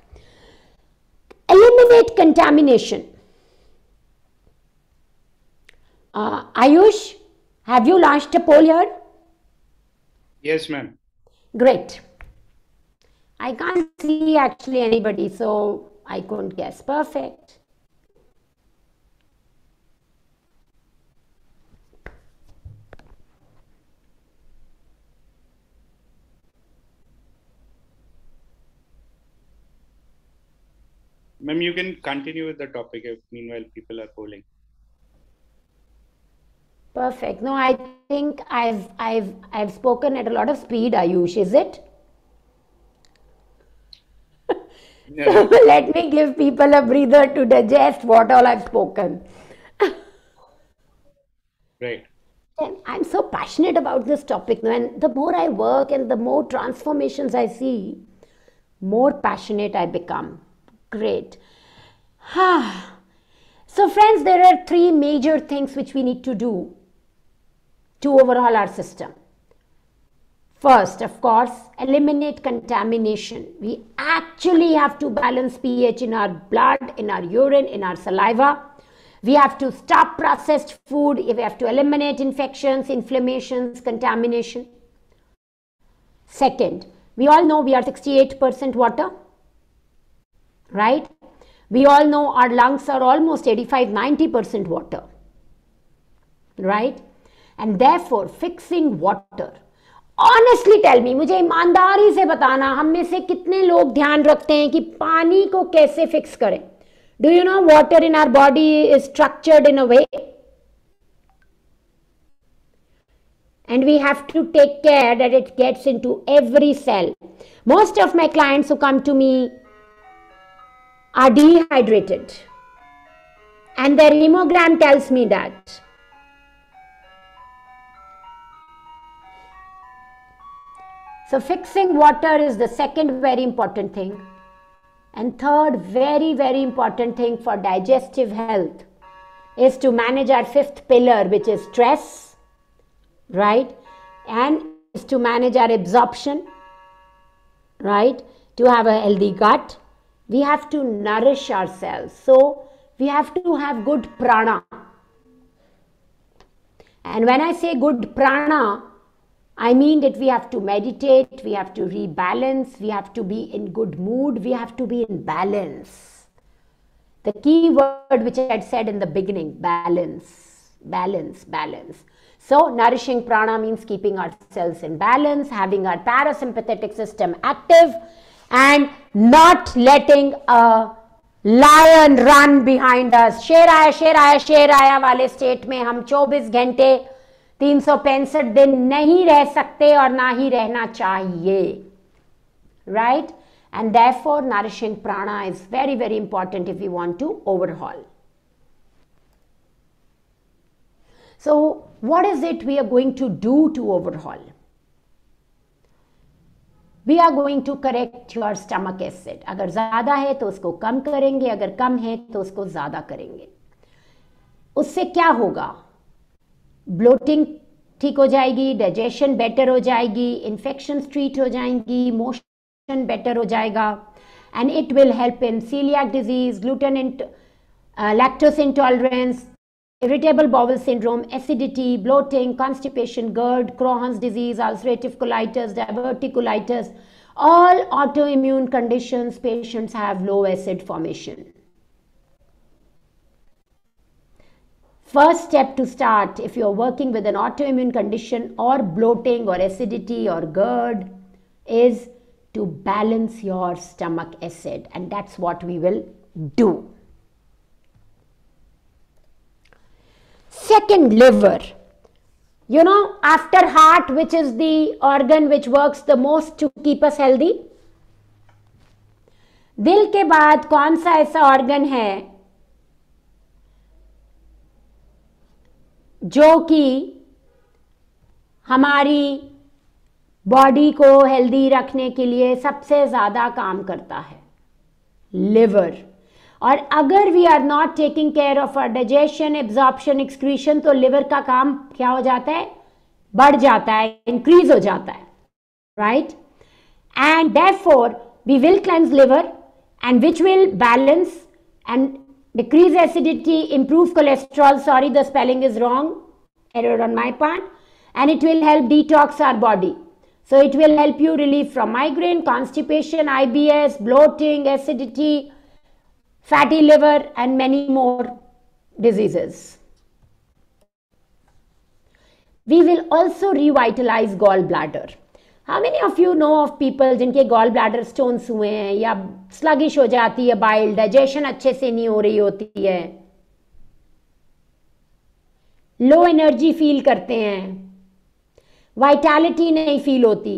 Eliminate contamination. Ayush, have you launched a poll here?
Yes, ma'am.
Great. I can't see actually anybody, so I couldn't guess. Perfect.
Ma'am, you can continue with the topic if meanwhile people are polling.
Perfect. No, I think I've spoken at a lot of speed, Ayush, is it?
Yeah.
So let me give people a breather to digest what all I've spoken.
Right.
And I'm so passionate about this topic, and the more I work and the more transformations I see, more passionate I become. Great. So friends, there are three major things which we need to do to overhaul our system. First, of course, eliminate contamination. We actually have to balance pH in our blood, in our urine, in our saliva. We have to stop processed food. We have to eliminate infections, inflammations, contamination. Second, we all know we are 68% water, right? We all know our lungs are almost 85-90% water, right? And therefore, fixing water. Honestly tell me, मुझे ईमानदारी से बताना, हम में से कितने लोग ध्यान रखते हैं कि पानी को कैसे फिक्स करें? Do you know water in our body is structured in a way? And we have to take care that it gets into every cell. Most of my clients who come to me are dehydrated. And their hemogram tells me that. So fixing water is the second very important thing. And third very, very important thing for digestive health is to manage our fifth pillar, which is stress, right? And is to manage our absorption, right? To have a healthy gut. We have to nourish ourselves. So we have to have good prana. And when I say good prana, I mean that we have to meditate, we have to rebalance, we have to be in good mood, we have to be in balance. The key word which I had said in the beginning, balance, balance, balance. So nourishing prana means keeping ourselves in balance, having our parasympathetic system active, and not letting a lion run behind us. शेर आया वाले state में हम 24 घंटे 365 दिन नहीं रह सकते और ना ही रहना चाहिए, right? And therefore nourishing prana is very, very important if we want to overhaul. So what is it we are going to do to overhaul? We are going to correct your stomach acid. अगर ज़्यादा है तो उसको कम करेंगे, अगर कम है तो उसको ज़्यादा करेंगे. उससे क्या होगा? ब्लोटिंग ठीक हो जाएगी, डाइजेशन बेटर हो जाएगी, इन्फेक्शन ट्रीट हो जाएंगी, मोशन बेटर हो जाएगा, and it will help in coeliac disease, gluten lactose intolerance, irritable bowel syndrome, acidity, bloating, constipation, GERD, Crohn's disease, ulcerative colitis, diverticulitis, all autoimmune conditions, patients have low acid formation. First step to start if you're working with an autoimmune condition or bloating or acidity or GERD is to balance your stomach acid, and that's what we will do. Second, liver. You know, after heart, which is the organ which works the most to keep us healthy? दिल के बाद कौन सा ऐसा organ है जो कि हमारी बॉडी को हेल्दी रखने के लिए सबसे ज्यादा काम करता है? लिवर. और अगर we are not taking care of our digestion, absorption, excretion, तो लिवर का काम क्या हो जाता है? बढ़ जाता है, इंक्रीज हो जाता है, right? And therefore we will cleanse liver and which will balance and decrease acidity, improve cholesterol. Sorry, the spelling is wrong, error on my part. And it will help detox our body. So it will help you relieve from migraine, constipation, IBS, bloating, acidity, fatty liver, and many more diseases. We will also revitalize gallbladder. How many of you know of people जिनके gall bladder stones हुए हैं या sluggish हो जाती है bile, digestion अच्छे से नहीं हो रही होती है, लो एनर्जी फील करते हैं, वाइटैलिटी नहीं फील होती?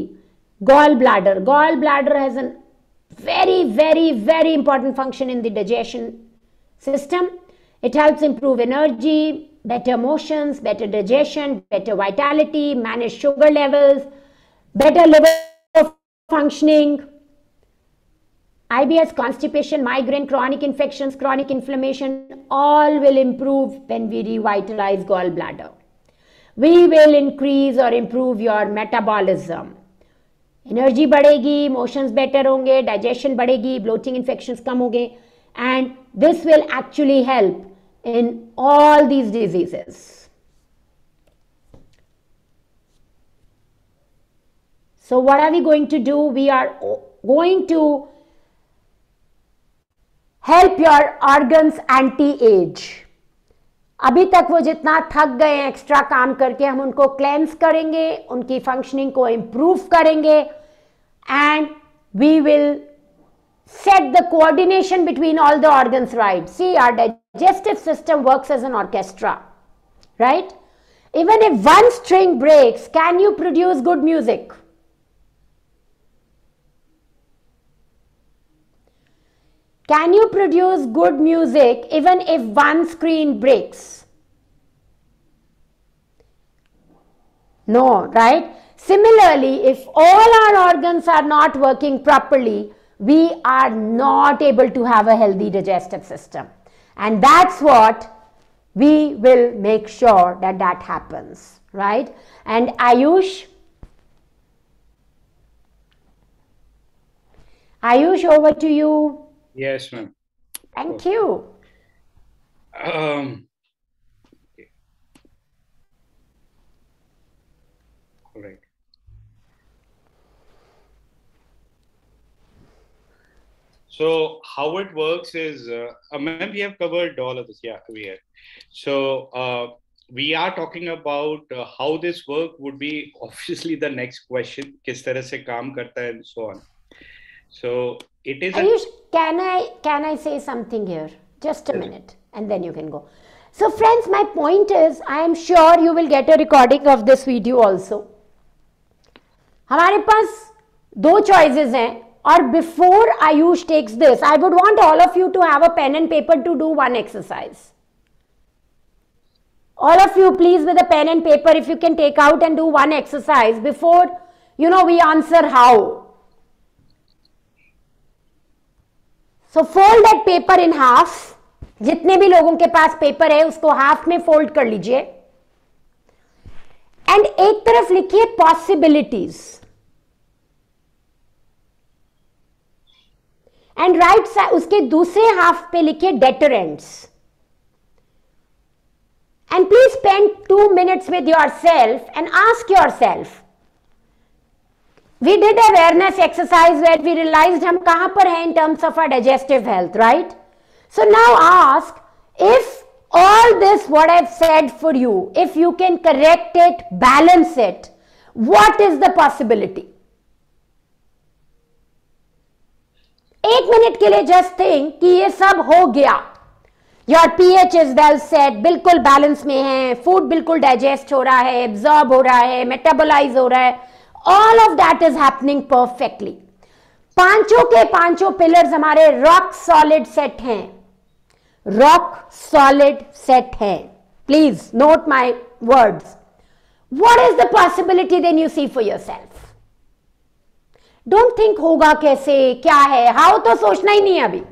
Gall bladder has an very, very, very important function in the digestion system. It helps improve energy, better motions, better digestion, better vitality, manage sugar levels, better liver functioning. IBS, constipation, migraine, chronic infections, chronic inflammation, all will improve when we revitalize gallbladder. We will increase or improve your metabolism. Energy बढ़ेगी, motions better होंगे, digestion बढ़ेगी, bloating infections कम होंगे, and this will actually help in all these diseases. So what are we going to do? We are going to help your organs anti-age. अभी तक वो जितना थक गए हैं एक्स्ट्रा काम करके, हम उनको क्लेंस करेंगे, उनकी फंक्शनिंग को इम्प्रूव करेंगे, and we will set the coordination between all the organs right. See, our digestive system works as an orchestra, right? Even if one string breaks, can you produce good music? Can you produce good music even if one screen breaks? No, right? Similarly, if all our organs are not working properly, we are not able to have a healthy digestive system. And that's what we will make sure that that happens, right? And Ayush, over to you.
Yes, ma'am.
Thank you.
Okay. Correct. So how it works is, ma'am, we have covered all of this. Yeah, we have. So we are talking about how this work would be obviously the next question. किस तरह से काम करता है and so on. So it is.
Ayush, can I say something here? Just a minute, and then you can go. So friends, my point is, I am sure you will get a recording of this video also. हमारे पास दो choices हैं, और before Ayush takes this, I would want all of you to have a pen and paper to do one exercise. All of you, please, with a pen and paper, if you can take out and do one exercise before, we answer how. So fold that paper in half. जितने भी लोगों के पास paper है उसको half में fold कर लीजिए, and एक तरफ लिखिए पॉसिबिलिटीज, एंड राइट साइड उसके दूसरे हाफ पे लिखिए deterrents. And please spend 2 minutes with yourself and ask yourself. We did awareness exercise where we realized हम कहां पर हैं in terms of our digestive health, right? So now ask, if all this what I've said for you, if you can correct it, balance it, what is the possibility? 1 minute के लिए just think कि ये सब हो गया, your pH is well set, बिल्कुल balance में है, फूड बिल्कुल डाइजेस्ट हो रहा है, एब्जॉर्ब हो रहा है, मेटाबोलाइज हो रहा है, all of that is happening perfectly. पांचों के पांचों पिलर्स हमारे रॉक सॉलिड सेट हैं, रॉक सॉलिड सेट है। Please note my words. What is the possibility then you see for yourself? Don't think होगा कैसे, क्या है, हाउ तो सोचना ही नहीं है, अभी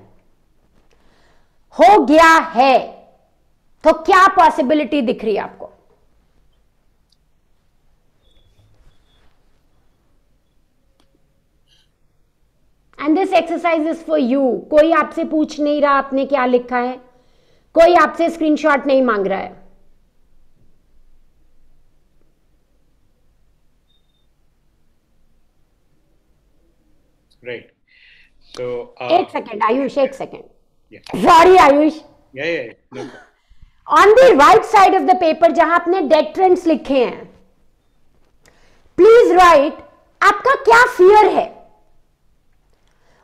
हो गया है तो क्या पॉसिबिलिटी दिख रही है आपको? And this exercise is for you. कोई आपसे पूछ नहीं रहा आपने क्या लिखा है, कोई आपसे स्क्रीनशॉट नहीं मांग रहा है।
Right. So
एक सेकेंड आयुष, एक second, sorry Ayush.
No.
On the right side of the paper जहां आपने डेट्रेंट्स लिखे हैं, प्लीज राइट आपका क्या फियर है,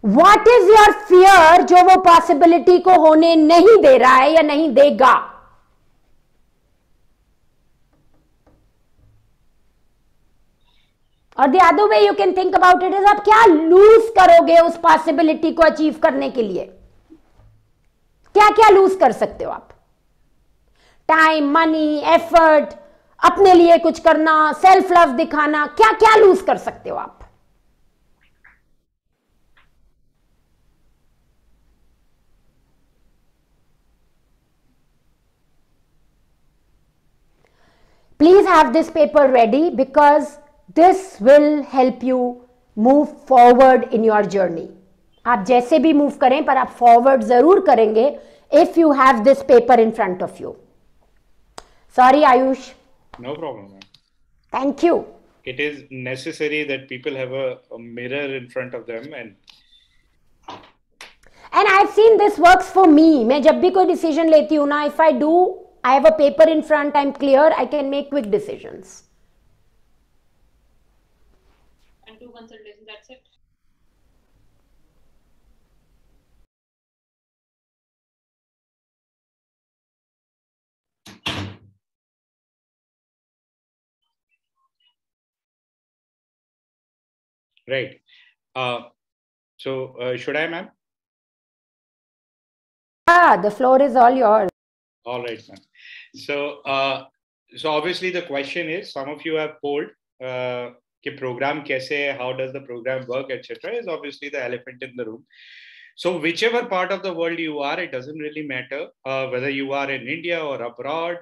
व्हाट इज योर फियर जो वो पॉसिबिलिटी को होने नहीं दे रहा है या नहीं देगा। और the other way you can think about it is आप क्या लूज करोगे उस पॉसिबिलिटी को अचीव करने के लिए, क्या क्या लूज कर सकते हो आप? टाइम, मनी, एफर्ट, अपने लिए कुछ करना, सेल्फ लव दिखाना, क्या क्या लूज कर सकते हो आप? Please have this paper ready because this will help you move forward in your journey. आप जैसे भी मूव करें पर आप फॉरवर्ड जरूर करेंगे if you have this paper in front of you. Sorry Ayush.
No problem, ma'am.
Thank you.
It is necessary that people have a mirror in front of them
and I've seen this works for me. मैं जब भी कोई decision लेती हूँ ना, if I do, I have a paper in front, I'm clear, I can make quick decisions.
And 2 consultations, that's it.
Right. So should I, ma'am?
The floor is all yours.
All right, ma'am. So obviously the question is, some of you have polled कि program कैसे है, how does the program work, etc. is obviously the elephant in the room. So whichever part of the world you are, it doesn't really matter whether you are in India or abroad,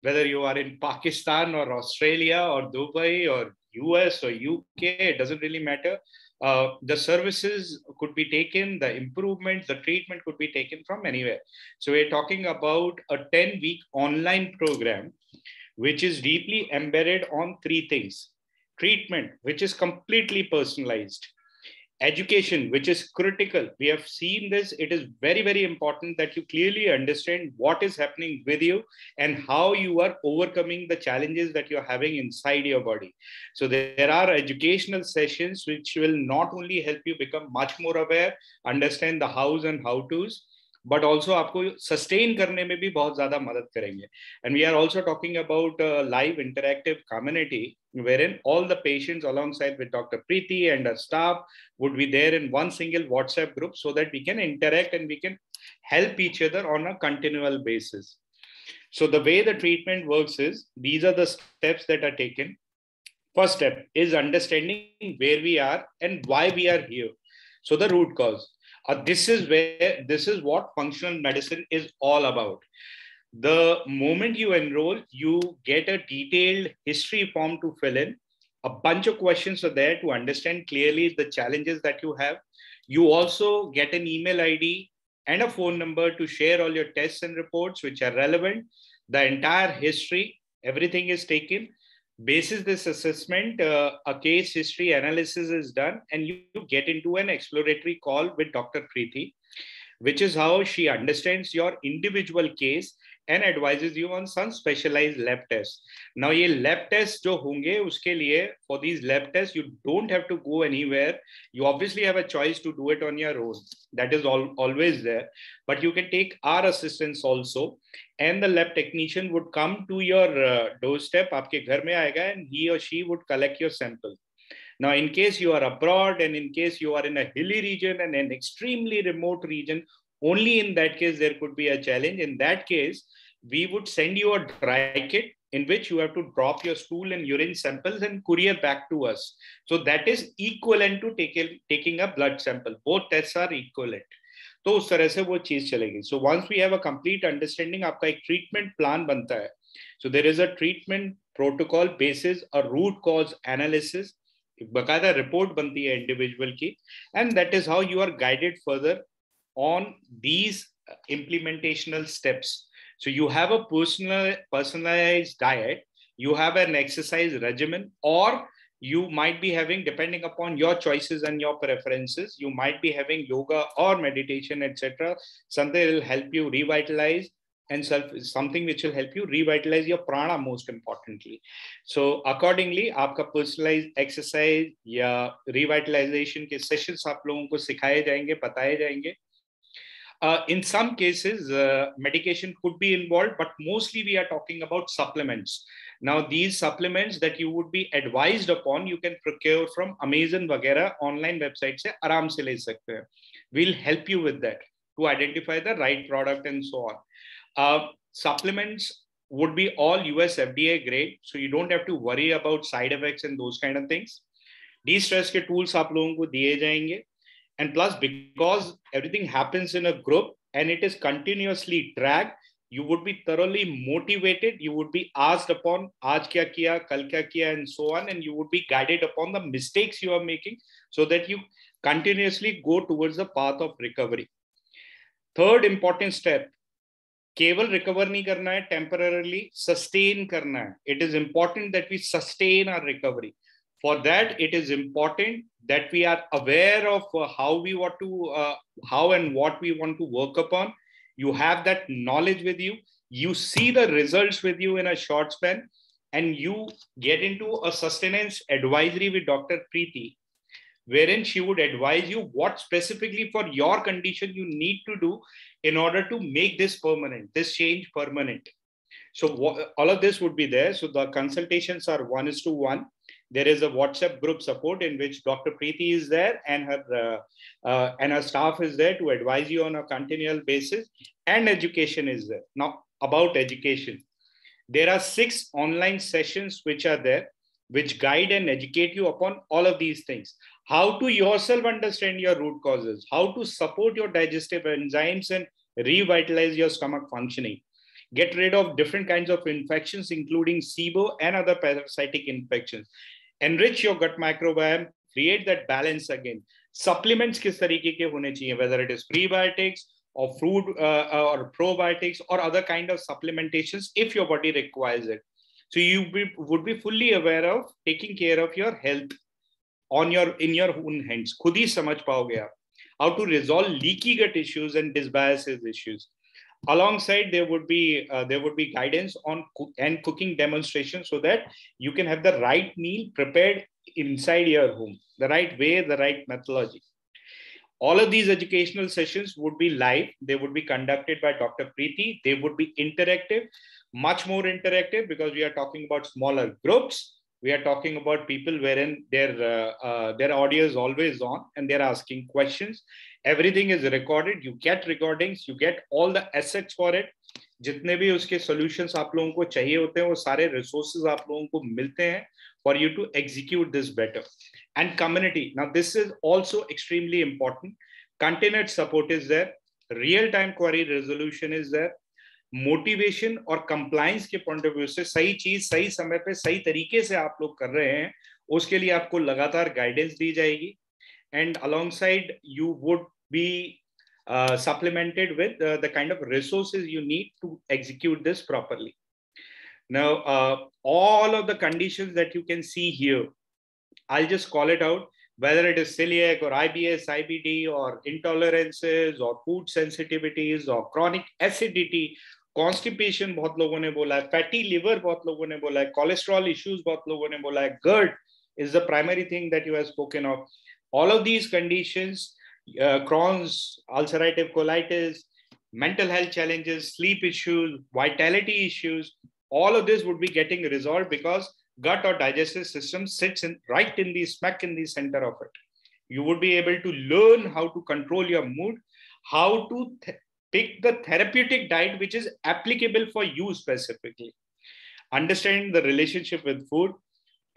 whether you are in Pakistan or Australia or Dubai or US or UK, it doesn't really matter. The services could be taken, the improvements, the treatment could be taken from anywhere. So we're talking about a 10-week online program, which is deeply embedded on 3 things. Treatment, which is completely personalized. Education, which is critical. We have seen this. It is very, very important that you clearly understand what is happening with you and how you are overcoming the challenges that you're having inside your body. So there are educational sessions which will not only help you become much more aware, understand the hows and how-tos, but also आपको sustain करने में भी बहुत ज़्यादा मदद करेंगे. And we are also talking about a live interactive community wherein all the patients alongside with Dr. Preeti and her staff would be there in one single WhatsApp group so that we can interact and we can help each other on a continual basis. So the way the treatment works is, these are the steps that are taken. First step is understanding where we are and why we are here. So the root cause. This is what functional medicine is all about. The moment you enroll, you get a detailed history form to fill in. A bunch of questions are there to understand clearly the challenges that you have. You also get an email ID and a phone number to share all your tests and reports which are relevant. The entire history, everything is taken. Basis this assessment, a case history analysis is done and you get into an exploratory call with Dr. Preeti, which is how she understands your individual case and advises you on some specialized lab tests. Now, ये lab tests जो होंगे उसके लिए, for these lab tests, you don't have to go anywhere. You obviously have a choice to do it on your own. That is always there. But you can take our assistance also. And the lab technician would come to your doorstep, आपके घर में आएगा, and he or she would collect your sample. Now, in case you are abroad and in case you are in a hilly region and an extremely remote region, only in that case there could be a challenge. In that case, we would send you a dry kit in which you have to drop your stool and urine samples and courier back to us. So that is equivalent to taking a blood sample. Both tests are equivalent. तो उस तरह से वो चीज चलेगी. So once we have a complete understanding, आपका एक treatment plan बनता है. So there is a treatment protocol basis a root cause analysis. बकायदा रिपोर्ट बनती है इंडिविजुअल की, and that is how you are guided further on these implementational steps. So you have a personalized diet, you have an exercise regimen, or you might be having, depending upon your choices and your preferences, you might be having yoga or meditation, etc. Something will help you revitalize, and something which will help you revitalize your prana most importantly. So accordingly, आपका personalized exercise या revitalization के sessions आप लोगों को सिखाए जाएंगे, बताए जाएंगे. In some cases, medication could be involved, but mostly we are talking about supplements. Now, these supplements that you would be advised upon, you can procure from Amazon वगैरह online website से आराम से ले सकते हैं. We'll help you with that to identify the right product and so on. Supplements would be all US FDA grade, so you don't have to worry about side effects and those kind of things. De-stress के tools आप लोगों को दिए जाएंगे, and plus because everything happens in a group and it is continuously tracked, you would be thoroughly motivated. You would be asked upon आज क्या किया, कल क्या किया, and so on, and you would be guided upon the mistakes you are making so that you continuously go towards the path of recovery. Third important step, केवल recover नहीं करना है, टेम्पररली सस्टेन करना है. It is important that we sustain our recovery. For that it is important that we are aware of how we want to how and what we want to work upon. You have that knowledge with you, you see the results with you in a short span, and you get into a sustenance advisory with Dr. Preeti, wherein she would advise you what specifically for your condition you need to do in order to make this permanent, this change permanent. So all of this would be there. So the consultations are 1:1. There is a WhatsApp group support in which Dr. Preeti is there and her staff is there to advise you on a continual basis, and education is there. Now, about education, there are 6 online sessions which are there, which guide and educate you upon all of these things. How to yourself understand your root causes, how to support your digestive enzymes and revitalize your stomach functioning, get rid of different kinds of infections, including SIBO and other parasitic infections, enrich your gut microbiome, create that balance again. Supplements किस तरीके के होने चाहिए, whether it is prebiotics or fruit or probiotics or other kind of supplementations if your body requires it. So you would be fully aware of taking care of your health in your own hands. खुद ही समझ पाओगे आप how to resolve leaky gut issues and dysbiosis issues. Alongside, there would be guidance on cooking demonstrations so that you can have the right meal prepared inside your home, the right way, the right methodology. All of these educational sessions would be live. They would be conducted by Dr. Preeti. They would be interactive, much more interactive, because we are talking about smaller groups. We are talking about people wherein their audio is always on and they're asking questions. Everything is recorded. You get recordings. You get all the assets for it. जितने भी उसके solutions आप लोगों को चाहिए होते हैं, वो सारे resources आप लोगों को मिलते हैं for you to execute this better. And community. Now, this is also extremely important. Continued support is there. Real-time query resolution is there. Motivation और कंप्लायंस के पॉइंट ऑफ व्यू से सही चीज सही समय पे सही तरीके से आप लोग कर रहे हैं, उसके लिए आपको लगातार गाइडेंस दी जाएगी. And alongside you would be supplemented with the kind of resources you need to execute this properly. Now, all of the conditions that you can see here, I'll just call it out, whether it is celiac or IBS, IBD, or intolerances, or food sensitivities, or chronic acidity, constipation बहुत लोगों ने बोला है, fatty liver बहुत लोगों ने बोला है, कोलेस्ट्रॉल इश्यूज बहुत लोगों ने बोला है, GERD is the primary thing that you have spoken of. All of these conditions, Crohn's, ulcerative colitis, mental health challenges, sleep issues, vitality issues, all of this would be getting resolved because gut or digestive system sits right in the smack in the center of it. You would be able to learn how to control your mood, how to pick the therapeutic diet which is applicable for you specifically. Understanding the relationship with food.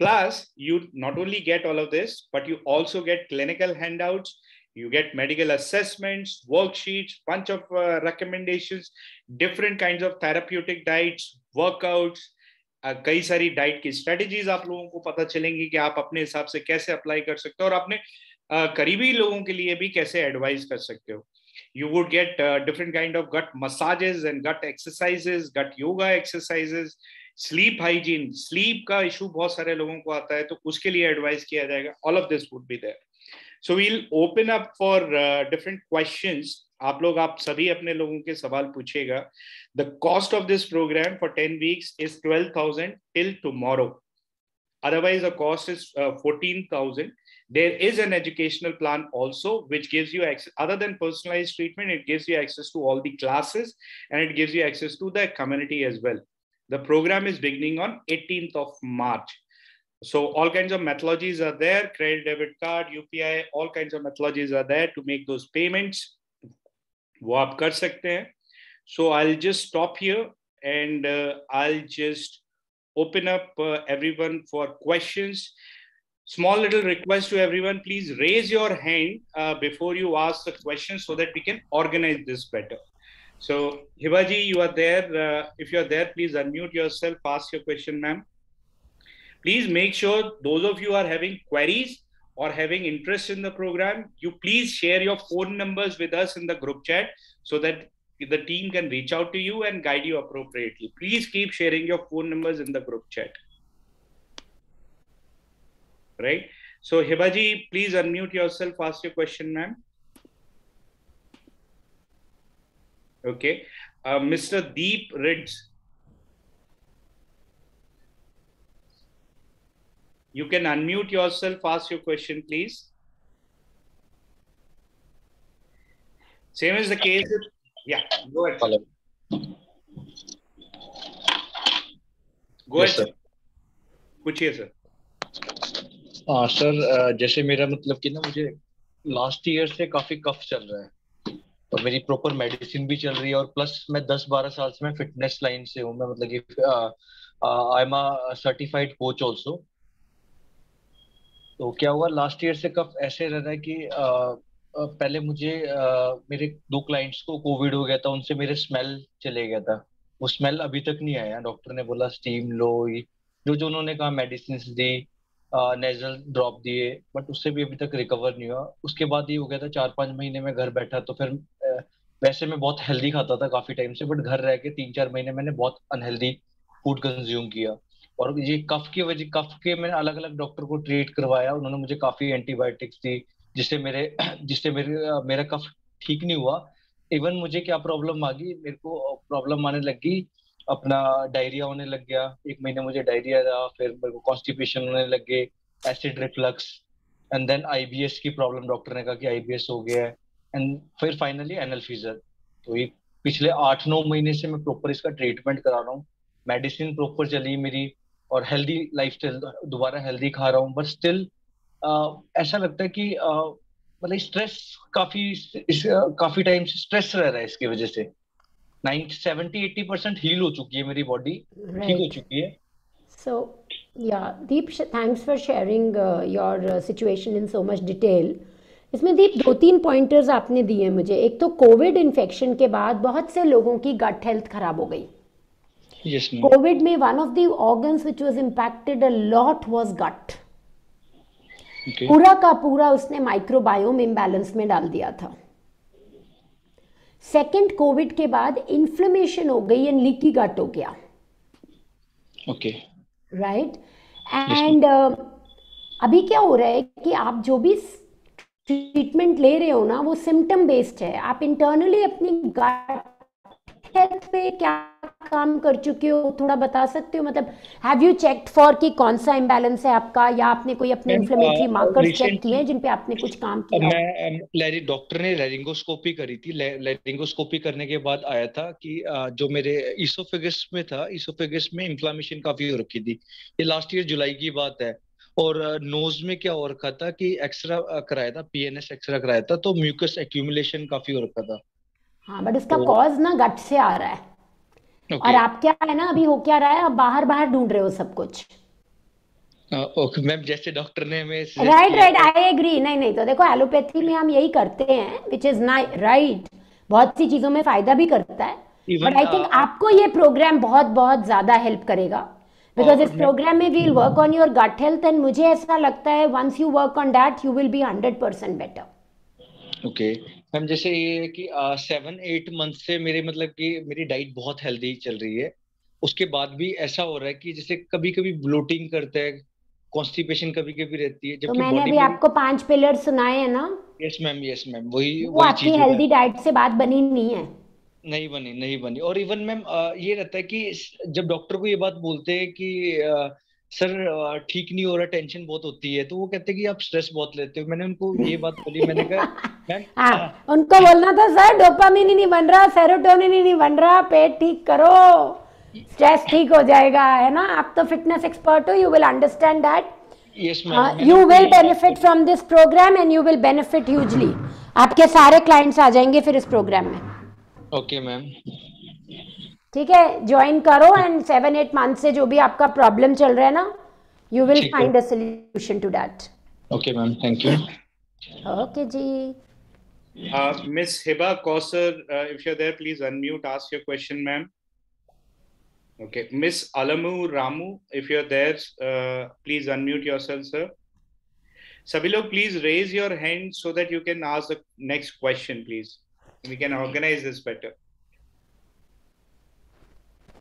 Plus, you not only get all of this, but you also get clinical handouts, you get medical assessments, worksheets, bunch of recommendations, different kinds of therapeutic diets, workouts, कई सारी diet की strategies आप लोगों को पता चलेंगी कि आप अपने हिसाब से कैसे अप्लाई कर सकते हो और अपने करीबी लोगों के लिए भी कैसे एडवाइस कर सकते हो. You would get different kind of gut massages and gut exercises, gut yoga exercises, sleep hygiene. Sleep का issue बहुत सारे लोगों को आता है तो उसके लिए एडवाइस किया जाएगा. All of this would be there. So we'll open up for different questions. आप सभी अपने लोगों के सवाल पूछेगा. The cost of this program for 10 weeks is 12,000 till tomorrow. Otherwise, the cost is 14,000. There is an educational plan also, which gives you access, other than personalized treatment, it gives you access to all the classes and it gives you access to the community as well. The program is beginning on 18th of March. So all kinds of methodologies are there, credit, debit card, UPI, all kinds of methodologies are there to make those payments. वो आप कर सकते हैं. So I'll just stop here and I'll just open up everyone for questions. Small little request to everyone, please raise your hand before you ask the question so that we can organize this better. So Hibaji, you are there. If you are there, please unmute yourself, ask your question, ma'am. Please make sure those of you are having queries or having interest in the program, you please share your phone numbers with us in the group chat so that the team can reach out to you and guide you appropriately. Please keep sharing your phone numbers in the group chat. Right? So Hibaji, please unmute yourself, ask your question, ma'am. Okay. Mr. Deep Rids. You can unmute yourself, ask your question, please. Same as the case with, yeah, go ahead.
Hello.
Go ahead, sir. पूछिए sir.
Sir जैसे मेरा मतलब कि ना मुझे last year से काफी कफ चल रहा है और मेरी प्रॉपर मेडिसिन भी चल रही है और प्लस मैं 10-12 साल से मैं फिटनेस लाइन से हूँ. मैं मतलब कि I am a certified coach also. तो क्या हुआ लास्ट ईयर से कफ ऐसे रह रहा है कि पहले मुझे मेरे 2 क्लाइंट्स को कोविड हो गया था, उनसे मेरे स्मेल चले गया था. वो स्मेल अभी तक नहीं आया. डॉक्टर ने बोला स्टीम लो, जो उन्होंने कहा मेडिसिन दी, नेजल ड्रॉप दिए, बट उससे भी अभी तक रिकवर नहीं हुआ. उसके बाद ये हो गया था 4-5 महीने में घर बैठा. तो फिर वैसे मैं बहुत हेल्दी खाता था काफी टाइम से, बट घर रह के 3-4 महीने मैंने बहुत अनहेल्दी फूड कंज्यूम किया. और ये कफ के मैंने अलग अलग डॉक्टर को ट्रीट करवाया. उन्होंने मुझे काफी एंटीबायोटिक्स दी जिससे मेरा कफ ठीक नहीं हुआ. इवन मुझे क्या प्रॉब्लम आ गई, मेरे को प्रॉब्लम आने लगी, अपना डायरिया होने लग गया. 1 महीने मुझे डायरिया रहा, फिर मेरे को कॉन्स्टिपेशन होने लग गए, acid reflux, and then IBS की प्रॉब्लम. डॉक्टर ने कहा कि आईबीएस हो गया है, एंड फिर फाइनली एनल फीजर. तो ये पिछले 8-9 महीने से मैं प्रॉपर इसका ट्रीटमेंट करा रहा हूँ. मेडिसिन प्रॉपर चली मेरी और हेल्दी लाइफस्टाइल दोबारा हेल्दी खा रहा हूँ. बट स्टिल ऐसा लगता है कि मतलब स्ट्रेस काफी टाइम से स्ट्रेस रह रहा है. इसकी वजह से 70-80% हील हो चुकी है मेरी बॉडी, ठीक हो चुकी है.
So yeah, Deep, thanks for sharing your situation in so much detail. इसमें दीप 2-3 पॉइंटर्स आपने दिए मुझे. एक तो कोविड इन्फेक्शन के बाद बहुत से लोगों की गट हेल्थ खराब हो गई.
Yes, ma'am.
COVID में one of the organs which was impacted a lot was gut.
Okay.
पूरा का पूरा उसने माइक्रोबायोम इम्बैलेंस में डाल दिया था. सेकेंड, कोविड के बाद इन्फ्लेमेशन हो गई एंड लीकी गट हो गया.
ओके.
राइट. एंड अभी क्या हो रहा है कि आप जो भी ट्रीटमेंट ले रहे हो ना, वो सिम्टम बेस्ड है. आप इंटरनली अपनी गट हेल्थ पे क्या काम कर चुके हो, थोड़ा बता सकते हो? मतलब हैव यू चेक्ड फॉर कि कौन सा इम्बैलेंस है आपका, या आपने कोई अपने इन्फ्लेमेटरी मार्कर्स चेक किए हैं जिन पे आपने कुछ काम किया हो?
मैं डॉक्टर ने लैरिंगोस्कोपी करी थी। लैरिंगोस्कोपी करने के बाद आया था कि जो मेरे इसोफेगस में था, इसोफेगस में इन्फ्लामेशन काफी हो रखी थी। ये लास्ट ईयर जुलाई की बात है। और नोज में क्या हो रखा था कि एक्सरा कराया था, पीएनएस एक्सरा कराया था, तो म्यूकस एक्यूमुलेशन काफी हो रखा था।
हाँ, बट इसका
तो
कॉज ना गट से आ रहा है। और
ओके।
आप क्या है ना, अभी हो क्या रहा है, आप बाहर बाहर ढूंढ रहे हो सब कुछ।
ओके मैम, जैसे डॉक्टर ने हमें सजेस्ट
राइट
किया
राइट,
है।
I agree. नहीं नहीं, तो देखो एलोपैथी में हम यही करते हैं, विच इज राइट, बहुत सी चीजों में फायदा भी करता है। बट
इवन
आई थिंक आपको ये प्रोग्राम बहुत बहुत ज्यादा हेल्प करेगा, बिकॉज इस
और मैं
प्रोग्राम में we'll work on your gut health, and मुझे ऐसा लगता है once you work on that you will be 100% better.
Okay ma'am, जैसे ये है कि 7-8 मंथ से मेरे मतलब कि मेरी डाइट बहुत हेल्दी चल रही है। उसके बाद भी ऐसा हो रहा है कि जैसे कभी कभी ब्लोटिंग करता है, कॉन्स्टिपेशन कभी कभी रहती है,
तो
जबकि
मैंने
बॉडी
अभी
मेरी।
आपको 5 पिलर सुनाए हैं ना,
यस मैम, यस मैम, वही
वो
वही
आपकी
चीज है।
हेल्दी डाइट से बात बनी नहीं है।
नहीं बनी, नहीं बनी। और इवन मैम ये रहता है कि जब डॉक्टर को ये बात बोलते हैं कि सर ठीक नहीं हो रहा, टेंशन बहुत होती है, तो वो कहते हैं कि आप स्ट्रेस बहुत लेते हो। मैंने उनको ये बात बोली, मैंने कहा मैम
हाँ, उनको बोलना था सर डोपामिन ही नहीं बन रहा, सेरोटोनिन ही नहीं बन रहा, पेट ठीक करो, स्ट्रेस ठीक हो जाएगा, है ना? आप तो फिटनेस एक्सपर्ट हो, you will understand that.
Yes ma'am, मैंने
यू
उनको
विल
यही बात
बेनिफिट
बोली।
From this program and you will benefit hugely. आपके सारे क्लाइंट्स आ जाएंगे फिर इस प्रोग्राम में।
Okay ma'am.
ठीक है, ज्वाइन करो, एंड 7-8 मंथ से जो भी आपका प्रॉब्लम चल रहा है ना, यू विल
ठीक है।
Find a solution to that.
Okay ma'am, thank you.
Okay जी।
Miss Hiba Kausar, if you're there, please unmute, ask your question, ma'am. Okay. Miss Alamu Ramu, if you're there, please unmute yourself, sir. Sabhi log, please raise your hand so that you can ask the next question, please. We can organize this better.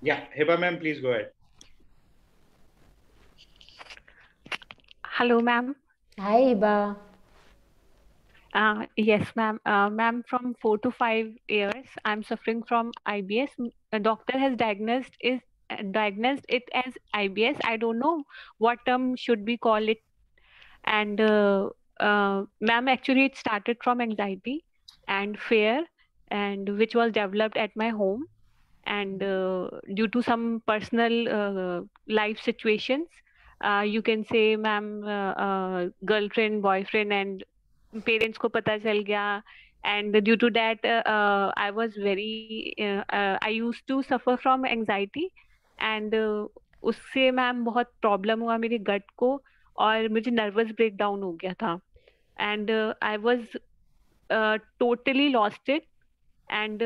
Yeah, Hiba ma'am, please go ahead.
Hello, ma'am.
Hi, Hiba.
Yes, ma'am. Ma'am, from 4 to 5 years, I'm suffering from IBS. A doctor has diagnosed it as IBS. I don't know what term should we call it. And ma'am, actually, it started from anxiety and fear, and which was developed at my home. And due to some personal life situations, you can say, ma'am, girlfriend, boyfriend, and parents को पता चल गया, and due to that I was very I used to suffer from anxiety, and उससे ma'am बहुत problem हुआ मेरे गट को, और मुझे नर्वस ब्रेकडाउन हो गया था, and I was totally lost it, and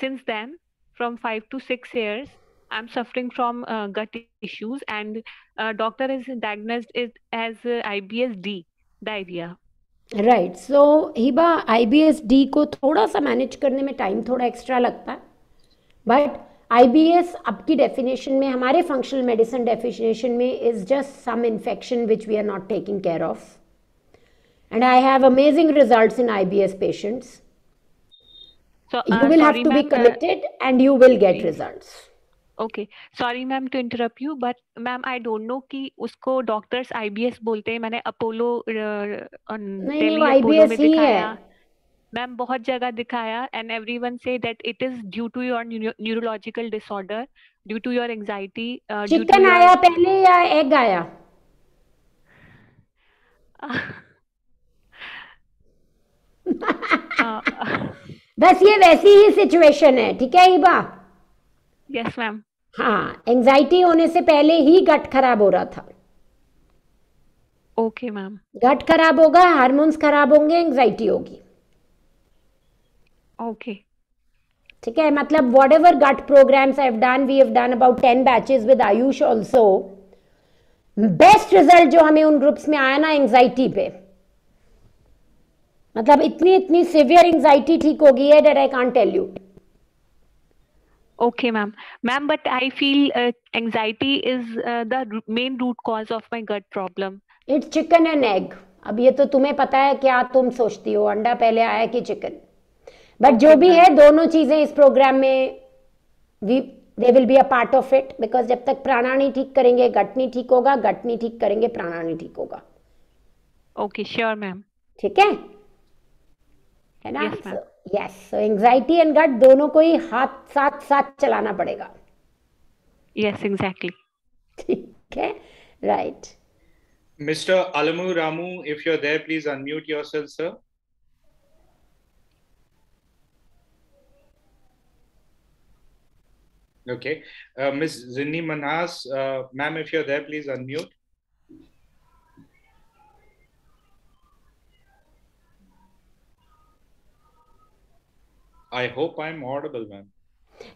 since then, from 5 to 6 years, I'm suffering from gut issues, and doctor has diagnosed it as IBS-D, diarrhea.
Right, so Hiba, IBS-D को थोड़ा सा मैनेज करने में time थोड़ा extra लगता है, but IBS आपकी definition में, हमारे फंक्शनल मेडिसिन डेफिनेशन में, is just some infection which we are not taking care of, and I have amazing results in IBS patients.
So,
you will have
sorry,
to be
ma'am,
committed and you will get results.
Okay, sorry ma'am to interrupt you, but ma'am I don't know कि उसको doctors IBS बोलते हैं. मैंने Apollo
नहीं नहीं,
दिल्ली
वो
Apollo में
IBS ही
दिखाया
है.
मैम, बहुत जगह दिखाया, and everyone say that it is due to your neurological disorder, due to your anxiety, due to
chicken
your
आया पहले या एग आया? बस ये वैसी ही सिचुएशन है, ठीक है हिबा?
Yes ma'am.
हाँ, एंजाइटी होने से पहले ही गट खराब हो रहा था.
Okay ma'am.
गट खराब होगा, हार्मोन्स खराब होंगे, एंजाइटी होगी.
ओके.
ठीक है, मतलब whatever gut programs I have done, we have done about 10 batches with Ayush also. Best result जो हमें उन ग्रुप्स में आया ना, एंजाइटी पे, मतलब इतनी सिवियर एंजाइटी ठीक हो गई है that I can't tell you.
Okay, ma'am. Ma'am, but I feel anxiety is the main root cause of my gut problem.
It's chicken and egg. अब ये तो तुम्हें पता है क्या तुम सोचती हो, अंडा पहले आया कि चिकन? बट जो भी है दोनों चीजें इस प्रोग्राम में they will be a part of it, because जब तक प्राणा नहीं ठीक करेंगे गट नहीं ठीक होगा, गट नहीं ठीक करेंगे प्राणा नहीं ठीक होगा।
Okay, sure ma'am.
ठीक है ना? Yes, so anxiety and gut दोनों को ही हाथ साथ साथ चलाना पड़ेगा।
Yes, exactly.
ठीक है, right.
Mr. Alamu Ramu, if you're there, please unmute yourself, sir. Okay. Ms. Zinni Manhas, ma'am, if you're there, please unmute. I hope I'm audible, ma'am.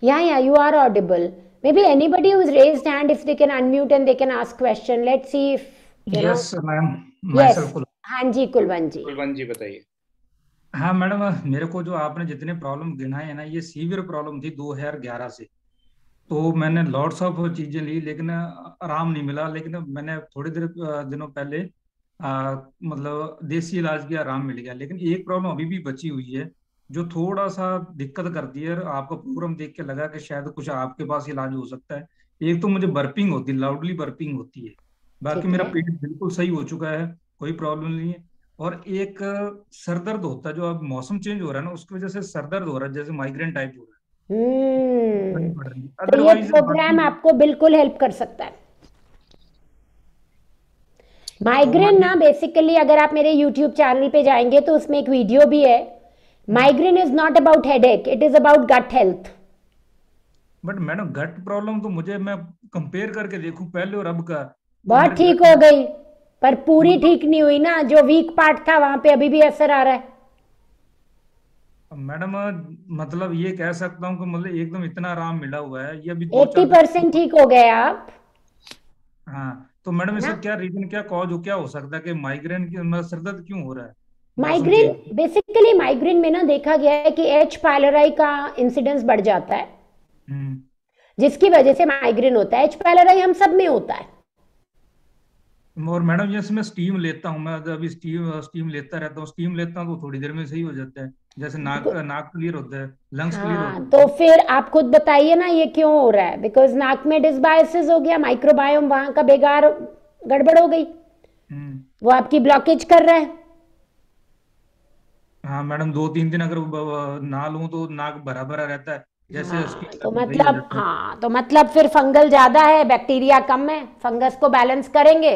Yeah, you are audible. Maybe anybody who's raised hand, if they can unmute and they can ask question. Let's see if
Yes, ma'am.
Yes. हाँ जी कुलवंत जी।
कुलवंत जी बताइए।
हाँ madam, मेरे को जो आपने जितने problem गिनाए हैं ना, ये सीवियर प्रॉब्लम थी 2011 से। तो मैंने लॉट्स ऑफ चीजें ली लेकिन आराम नहीं मिला। लेकिन मैंने थोड़ी देर दिनों पहले मतलब देसी इलाज किया, आराम मिल गया। लेकिन एक प्रॉब्लम अभी भी बची हुई है जो थोड़ा सा दिक्कत करती है। आपका प्रोग्राम देख के लगा कि शायद कुछ आपके पास इलाज हो सकता है। एक तो मुझे बर्पिंग होती है, लाउडली बर्पिंग होती है। बाकी मेरा पेट बिल्कुल सही हो चुका है, कोई प्रॉब्लम नहीं है। और एक सर दर्द होता है, जो अब मौसम चेंज हो रहा है ना, उसकी वजह से सर दर्द हो रहा है, जैसे माइग्रेन टाइप हो रहा है।
तो ये प्रोग्राम आपको बिल्कुल हेल्प कर सकता है। माइग्रेन ना बेसिकली अगर आप मेरे YouTube चैनल पे जाएंगे तो उसमें एक वीडियो भी है। Migraine is not about headache, it is about gut health.
But madam gut problem तो मुझे, मैं कंपेयर करके देखूं पहले और अब का,
बहुत ठीक हो गई, पर पूरी ठीक नहीं हुई ना। जो वीक पार्ट था वहां पे अभी भी असर आ रहा है।
मैडम मतलब ये कह सकता हूँ कि मतलब एकदम इतना आराम मिला हुआ है, ये अभी
80% ठीक हो गए आप।
हाँ, तो मैडम इसका क्या रीजन, क्या कॉज हो, क्या हो सकता है कि माइग्रेन की सर दर्द क्यों हो रहा है?
माइग्रेन बेसिकली माइग्रेन में ना देखा गया है कि एच पायलोराई का इंसिडेंस बढ़ जाता है, जिसकी वजह से माइग्रेन होता है। एच पायलोराई हम सब में होता है।
और मैडम जैसे मैं स्टीम लेता हूँ, मैं अभी स्टीम लेता रहता हूँ, स्टीम लेता हूँ तो थोड़ी देर में सही हो जाता है। जैसे नाक क्लियर होता है, लंग्स क्लियर होते हैं।
तो फिर आप खुद बताइए ना ये क्यों हो रहा है? बिकॉज नाक में डिसबायोसिस हो गया, माइक्रोबायोम वहां का बेकार गड़बड़ हो गई, वो आपकी ब्लॉकेज कर रहा है।
हाँ मैडम, 2-3 दिन अगर ना लूं तो नाक भरा भरा रहता है, जैसे
तो मतलब फिर फंगल ज्यादा है, बैक्टीरिया कम है। फंगस को बैलेंस करेंगे,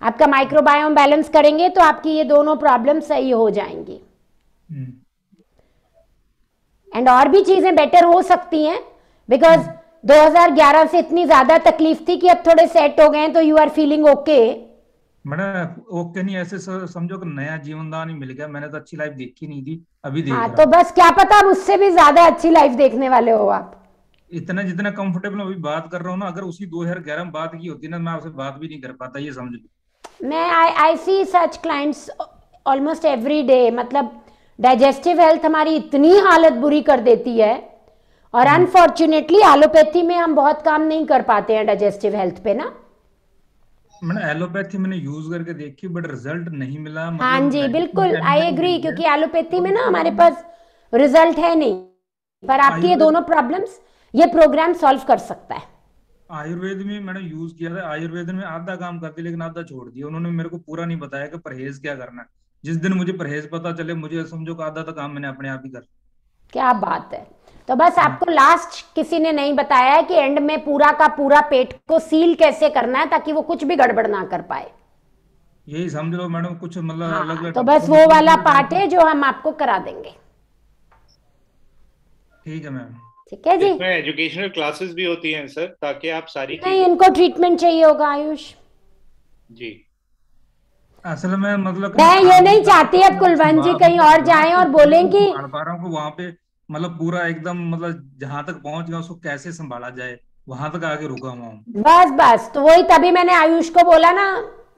आपका माइक्रोबायोम बैलेंस करेंगे तो आपकी ये दोनों प्रॉब्लम सही हो जाएंगी। एंड और भी चीजें बेटर हो सकती हैं, बिकॉज 2011 से इतनी ज्यादा तकलीफ थी कि अब थोड़े सेट हो गए, तो you are feeling okay.
Madam okay नहीं, ऐसे समझो कि नया जीवनदान ही मिल गया। मैंने तो अच्छी लाइफ देखी नहीं थी, अभी देख रहा हूं।
तो बस क्या पता उससे भी ज्यादा अच्छी लाइफ देखने वाले हो आप।
इतना जितना कंफर्टेबल अभी बात कर रहा हूँ ना, अगर उसी 2011 में बात की होती ना, मैं आपसे बात भी नहीं कर पाता, ये समझ लो।
मैं आई सी सच क्लाइंट्स ऑलमोस्ट एवरी डे। मतलब डाइजेस्टिव हेल्थ हमारी इतनी हालत बुरी कर देती है, और अनफॉर्चुनेटली एलोपैथी में हम बहुत काम नहीं कर पाते हैं डाइजेस्टिव हेल्थ पे ना।
मैंने एलोपैथी मैंने यूज करके देखी, बट रिजल्ट नहीं मिला।
हाँ जी बिल्कुल, आई एग्री, क्योंकि एलोपैथी में ना हमारे पास रिजल्ट है नहीं, पर आपकी ये दोनों प्रॉब्लम्स ये प्रोग्राम सॉल्व कर सकता है।
आयुर्वेद में मैंने यूज किया था, आयुर्वेद में आधा काम करती लेकिन आधा छोड़ दिया। उन्होंने मेरे को पूरा नहीं बताया कि परहेज क्या करना है। जिस दिन मुझे परहेज पता चले, मुझे समझो कि आधा काम मैंने अपने आप ही कर।
क्या बात है। तो बस आपको लास्ट किसी ने नहीं बताया है कि एंड में पूरा का पूरा पेट को सील कैसे करना है ताकि वो कुछ भी गड़बड़ ना कर पाए।
यही समझ लो मैडम, कुछ मतलब अलग अलग।
तो बस वो वाला पार्ट है जो हम आपको करा देंगे।
ठीक है मैम।
ठीक है जी।
इसमें एजुकेशनल क्लासेस भी होती हैं सर, ताकि आप सारी
नहीं, इनको ट्रीटमेंट चाहिए होगा आयुष
जी।
असल में मतलब
मैं ये नहीं चाहती अब कुलवंत जी कहीं और जाएं और बोलें कि
पा रहा हूँ वहां पे मतलब पूरा एकदम मतलब जहां तक पहुंच गया उसको कैसे संभाला जाए, वहां तक आगे रुका हुआ हूँ।
बस तो वही, तभी मैंने आयुष को बोला ना,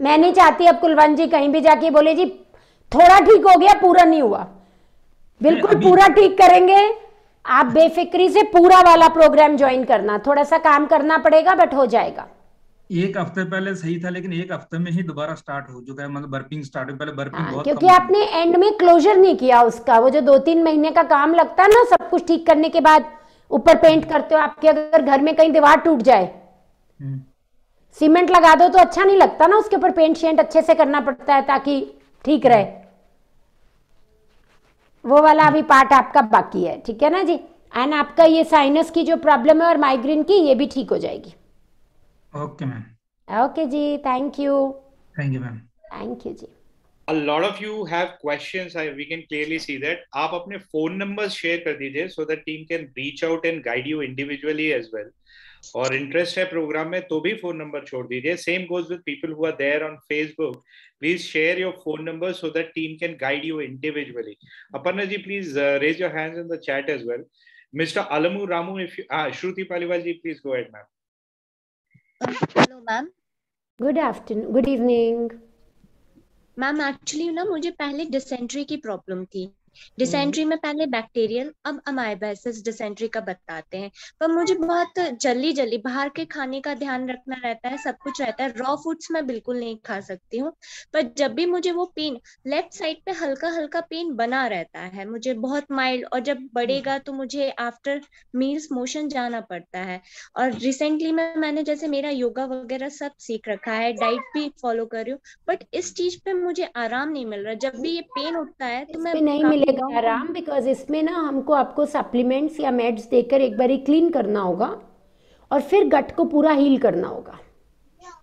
मैं नहीं चाहती अब कुलवंत जी कहीं भी जाके बोले जी थोड़ा ठीक हो गया, पूरा नहीं हुआ। बिल्कुल पूरा ठीक करेंगे। आप बेफिक्री से पूरा वाला प्रोग्राम ज्वाइन करना, थोड़ा सा काम करना पड़ेगा बट हो जाएगा।
एक हफ्ते पहले सही था, लेकिन एक हफ्ते में ही दोबारा स्टार्ट हो चुका है, मतलब बर्पिंग स्टार्ट, पहले बर्पिंग बहुत
क्योंकि
कम
आपने एंड में क्लोजर नहीं किया उसका, वो जो 2-3 महीने का काम लगता है ना सब कुछ ठीक करने के बाद, ऊपर पेंट करते हो, आपके अगर घर में कहीं दीवार टूट जाए, सीमेंट लगा दो तो अच्छा नहीं लगता ना, उसके ऊपर पेंट शेंट अच्छे से करना पड़ता है ताकि ठीक रहे। वो वाला अभी पार्ट आपका बाकी है, ठीक है ना जी। एंड आपका ये साइनस की जो प्रॉब्लम है और माइग्रेन की, ये भी ठीक हो जाएगी।
ओके मैम,
ओके जी, thank you.
Thank you ma'am.
Thank you जी।
A lot of you have questions. We can clearly see that. आप अपने phone numbers share कर दीजिए so that team can reach out and guide you individually as well. और interest है program में तो भी phone number छोड़ दीजिए. Same goes with people who are there on Facebook. Please share your phone number so that team can guide you individually. Aparna ji, please raise your hands in the chat as well. Mr. Alamu Ramu, if you, Shruti Paliwal ji, please go ahead, ma'am.
Hello ma'am.
Good afternoon, good evening
ma'am. Actually ना मुझे पहले dysentery की problem थी। Dysentery में पहले bacterial, अब अमाइबेसिस dysentery का बताते हैं। पर मुझे बहुत जल्दी बाहर के खाने का ध्यान रखना रहता है, सब कुछ रहता है। रॉ फूड्स मैं बिल्कुल नहीं खा सकती हूँ। पर जब भी मुझे वो पेन लेफ्ट साइड पे हल्का हल्का पेन बना रहता है, मुझे बहुत माइल्ड, और जब बढ़ेगा तो मुझे आफ्टर मील्स मोशन जाना पड़ता है। और रिसेंटली में मैंने जैसे मेरा योगा वगैरह सब सीख रखा है, डाइट भी फॉलो कर रही हूँ, बट इस चीज पे मुझे आराम नहीं मिल रहा। जब भी ये पेन उठता है तो मैं
नहीं मिलेगा आराम, बिकॉज इसमें ना हमको आपको सप्लीमेंट्स या मेड्स देकर एक बार क्लीन करना होगा और फिर गट को पूरा हील करना होगा।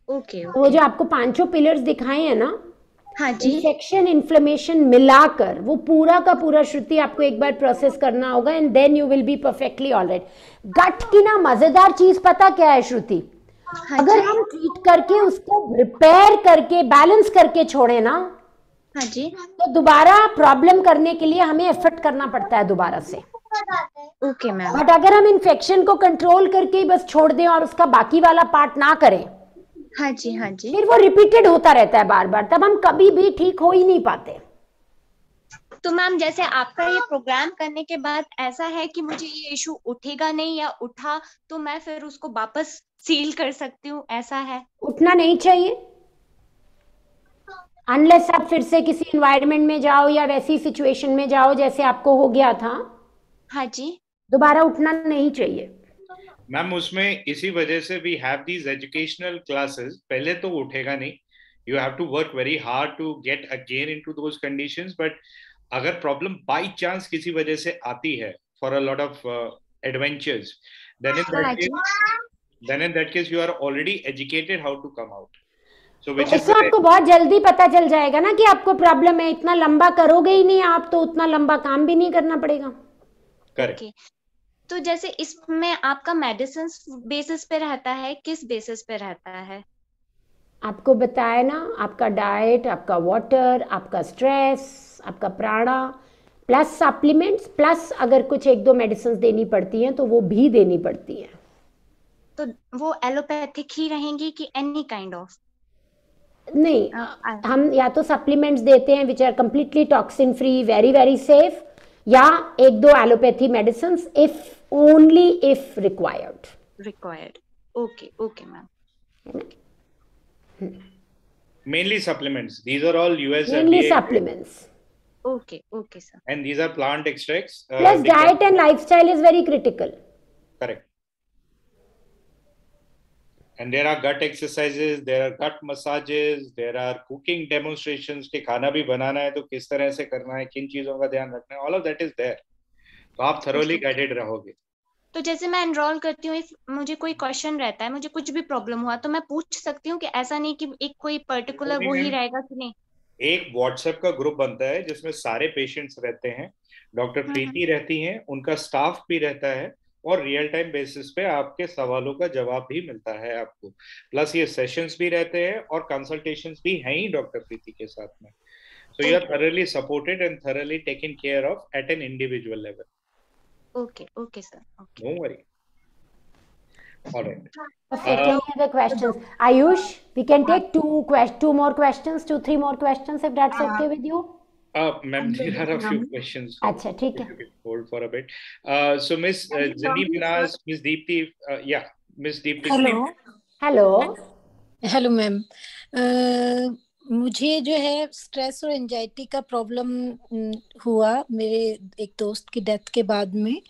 ओके।
वो जो आपको 5 पिलर्स दिखाए हैं ना,
हाँ जी,
इन्फेक्शन इन्फ्लेमेशन मिलाकर वो पूरा का पूरा श्रुति आपको एक बार प्रोसेस करना होगा, and then you will be perfectly alright. Gut की ना मजेदार चीज पता क्या है श्रुति, अगर हम ट्रीट करके उसको रिपेयर करके बैलेंस करके छोड़े ना,
हाँ जी,
तो दोबारा प्रॉब्लम करने के लिए हमें एफर्ट करना पड़ता है दोबारा से।
Okay ma'am.
बट अगर हम इन्फेक्शन को कंट्रोल करके ही बस छोड़ दें और उसका बाकी वाला पार्ट ना करें,
हाँ जी, हाँ जी,
फिर वो रिपीटेड होता रहता है बार बार, तब हम कभी भी ठीक हो ही नहीं पाते।
तो मैम जैसे आपका ये प्रोग्राम करने के बाद ऐसा है कि मुझे ये इशू उठेगा नहीं, या उठा तो मैं फिर उसको वापस सील कर सकती हूँ, ऐसा है?
उठना नहीं चाहिए अनलेस आप फिर से किसी एनवायरनमेंट में जाओ या वैसी सिचुएशन में जाओ जैसे आपको हो गया था।
हाँ जी,
दोबारा उठना नहीं चाहिए
मैम। उसमें इसी वजह से we have these educational classes. पहले तो उठेगा नहीं, you have to work very hard to get again into those conditions. But अगर प्रॉब्लम बाय चांस किसी वजह से आती है for a lot of adventures, then in that case you are already educated how to come out. So which is
आपको बहुत जल्दी पता चल जाएगा ना कि आपको प्रॉब्लम है। इतना लंबा करोगे ही नहीं आप तो उतना लंबा काम भी नहीं करना पड़ेगा।
करेक्ट।
तो जैसे इसमें आपका मेडिसिन बेसिस पे रहता है, किस बेसिस पे रहता है?
आपको बताया ना, आपका डाइट, आपका वाटर, आपका स्ट्रेस, आपका प्राणा, प्लस सप्लीमेंट्स, प्लस अगर कुछ 1-2 मेडिसिन देनी पड़ती हैं तो वो भी देनी पड़ती हैं।
तो वो एलोपैथिक ही रहेंगी कि एनी काइंड ऑफ?
नहीं, हम या तो सप्लीमेंट्स देते हैं which are completely toxin free, very very safe, या 1-2 allopathy medicine if only if required.
Okay okay ma'am.
Mainly supplements. These are all US
mainly
FDA
supplements.
Okay sir.
And these are plant extracts.
Plus diet and lifestyle is very critical.
Correct. And there are gut exercises, there are gut massages, there are cooking demonstrations कि खाना भी बनाना है तो किस तरह से करना है, किन चीजों का ध्यान रखना है, all of that is there. तो आप thoroughly guided रहोगे।
तो जैसे मैं एनरोल करती हूँ, मुझे कोई क्वेश्चन रहता है, मुझे कुछ भी प्रॉब्लम हुआ तो मैं पूछ सकती हूँ कि ऐसा नहीं कि एक कोई पर्टिकुलर वो ही रहेगा कि नहीं?
एक व्हाट्सएप का ग्रुप बनता है जिसमें सारे पेशेंट्स रहते हैं, डॉक्टर प्रीति रहती हैं, उनका स्टाफ भी रहता है, और रियल टाइम बेसिस पे आपके सवालों का जवाब भी मिलता है आपको। प्लस ये सेशंस भी रहते हैं और कंसल्टेशंस भी हैं ही डॉक्टर प्रीति के साथ में। So you are thoroughly supported and thoroughly taken care of at an individual level.
Okay sir. Okay.
Don't worry. All right.
Perfect. Any other questions? Ayush, we can take 2 more questions, 2-3 more questions if that's okay with you.
Ma'am, there are a few questions.
अच्छा, ठीक है.
Hold for a bit. So Miss Zinni Binaz, Miss Deepti, yeah, Miss Deepti.
Hello.
Hello.
Hello ma'am. मुझे जो है stress और anxiety का problem हुआ मेरे एक दोस्त की डेथ के बाद में,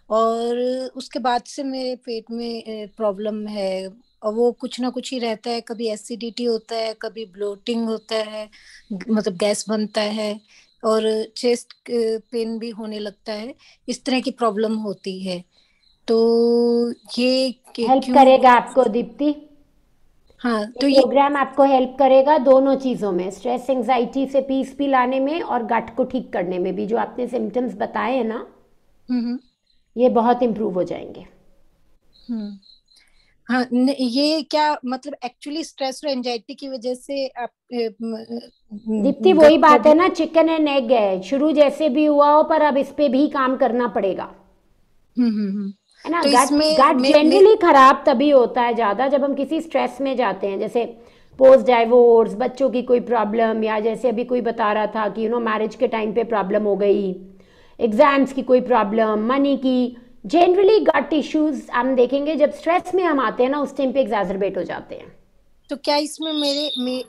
और उसके बाद से मेरे पेट में प्रॉब्लम है, और वो कुछ ना कुछ ही रहता है। कभी एसिडिटी होता है, कभी ब्लोटिंग होता है, मतलब गैस बनता है, और चेस्ट पेन भी होने लगता है। इस तरह की प्रॉब्लम होती है। तो ये
हेल्प
क्यों?
करेगा आपको दीप्ति,
हाँ,
ये
तो ये
प्रोग्राम आपको हेल्प करेगा दोनों चीज़ों में, स्ट्रेस एंजाइटी से पीस भी लाने में और गट को ठीक करने में भी। जो आपने सिम्टम्स बताए हैं ना,
हम्म
ये बहुत इम्प्रूव हो जाएंगे।
हम्म हाँ, ये क्या मतलब एक्चुअली स्ट्रेस और एंजाइटी की वजह से आप
दीप्ति
गट
वही बात है
प्रॉब्लम?
ना, चिकन एंड एग है, शुरू जैसे भी हुआ हो पर अब इस पे भी काम करना पड़ेगा,
हम्म।
है ना।
तो
गट
इसमें
गट जनरली खराब तभी होता है ज़्यादा जब हम किसी स्ट्रेस में जाते हैं, जैसे पोस्ट डाइवोर्स, बच्चों की कोई प्रॉब्लम, या जैसे अभी कोई बता रहा था कि मैरिज के टाइम पे प्रॉब्लम हो गई, एग्जाम्स की कोई प्रॉब्लम, मनी की। जनरली गट इश्यूज हम देखेंगे जब स्ट्रेस में हम आते हैं ना, उस टाइम पे एग्जैजरबेट हो जाते हैं।
तो क्या इसमें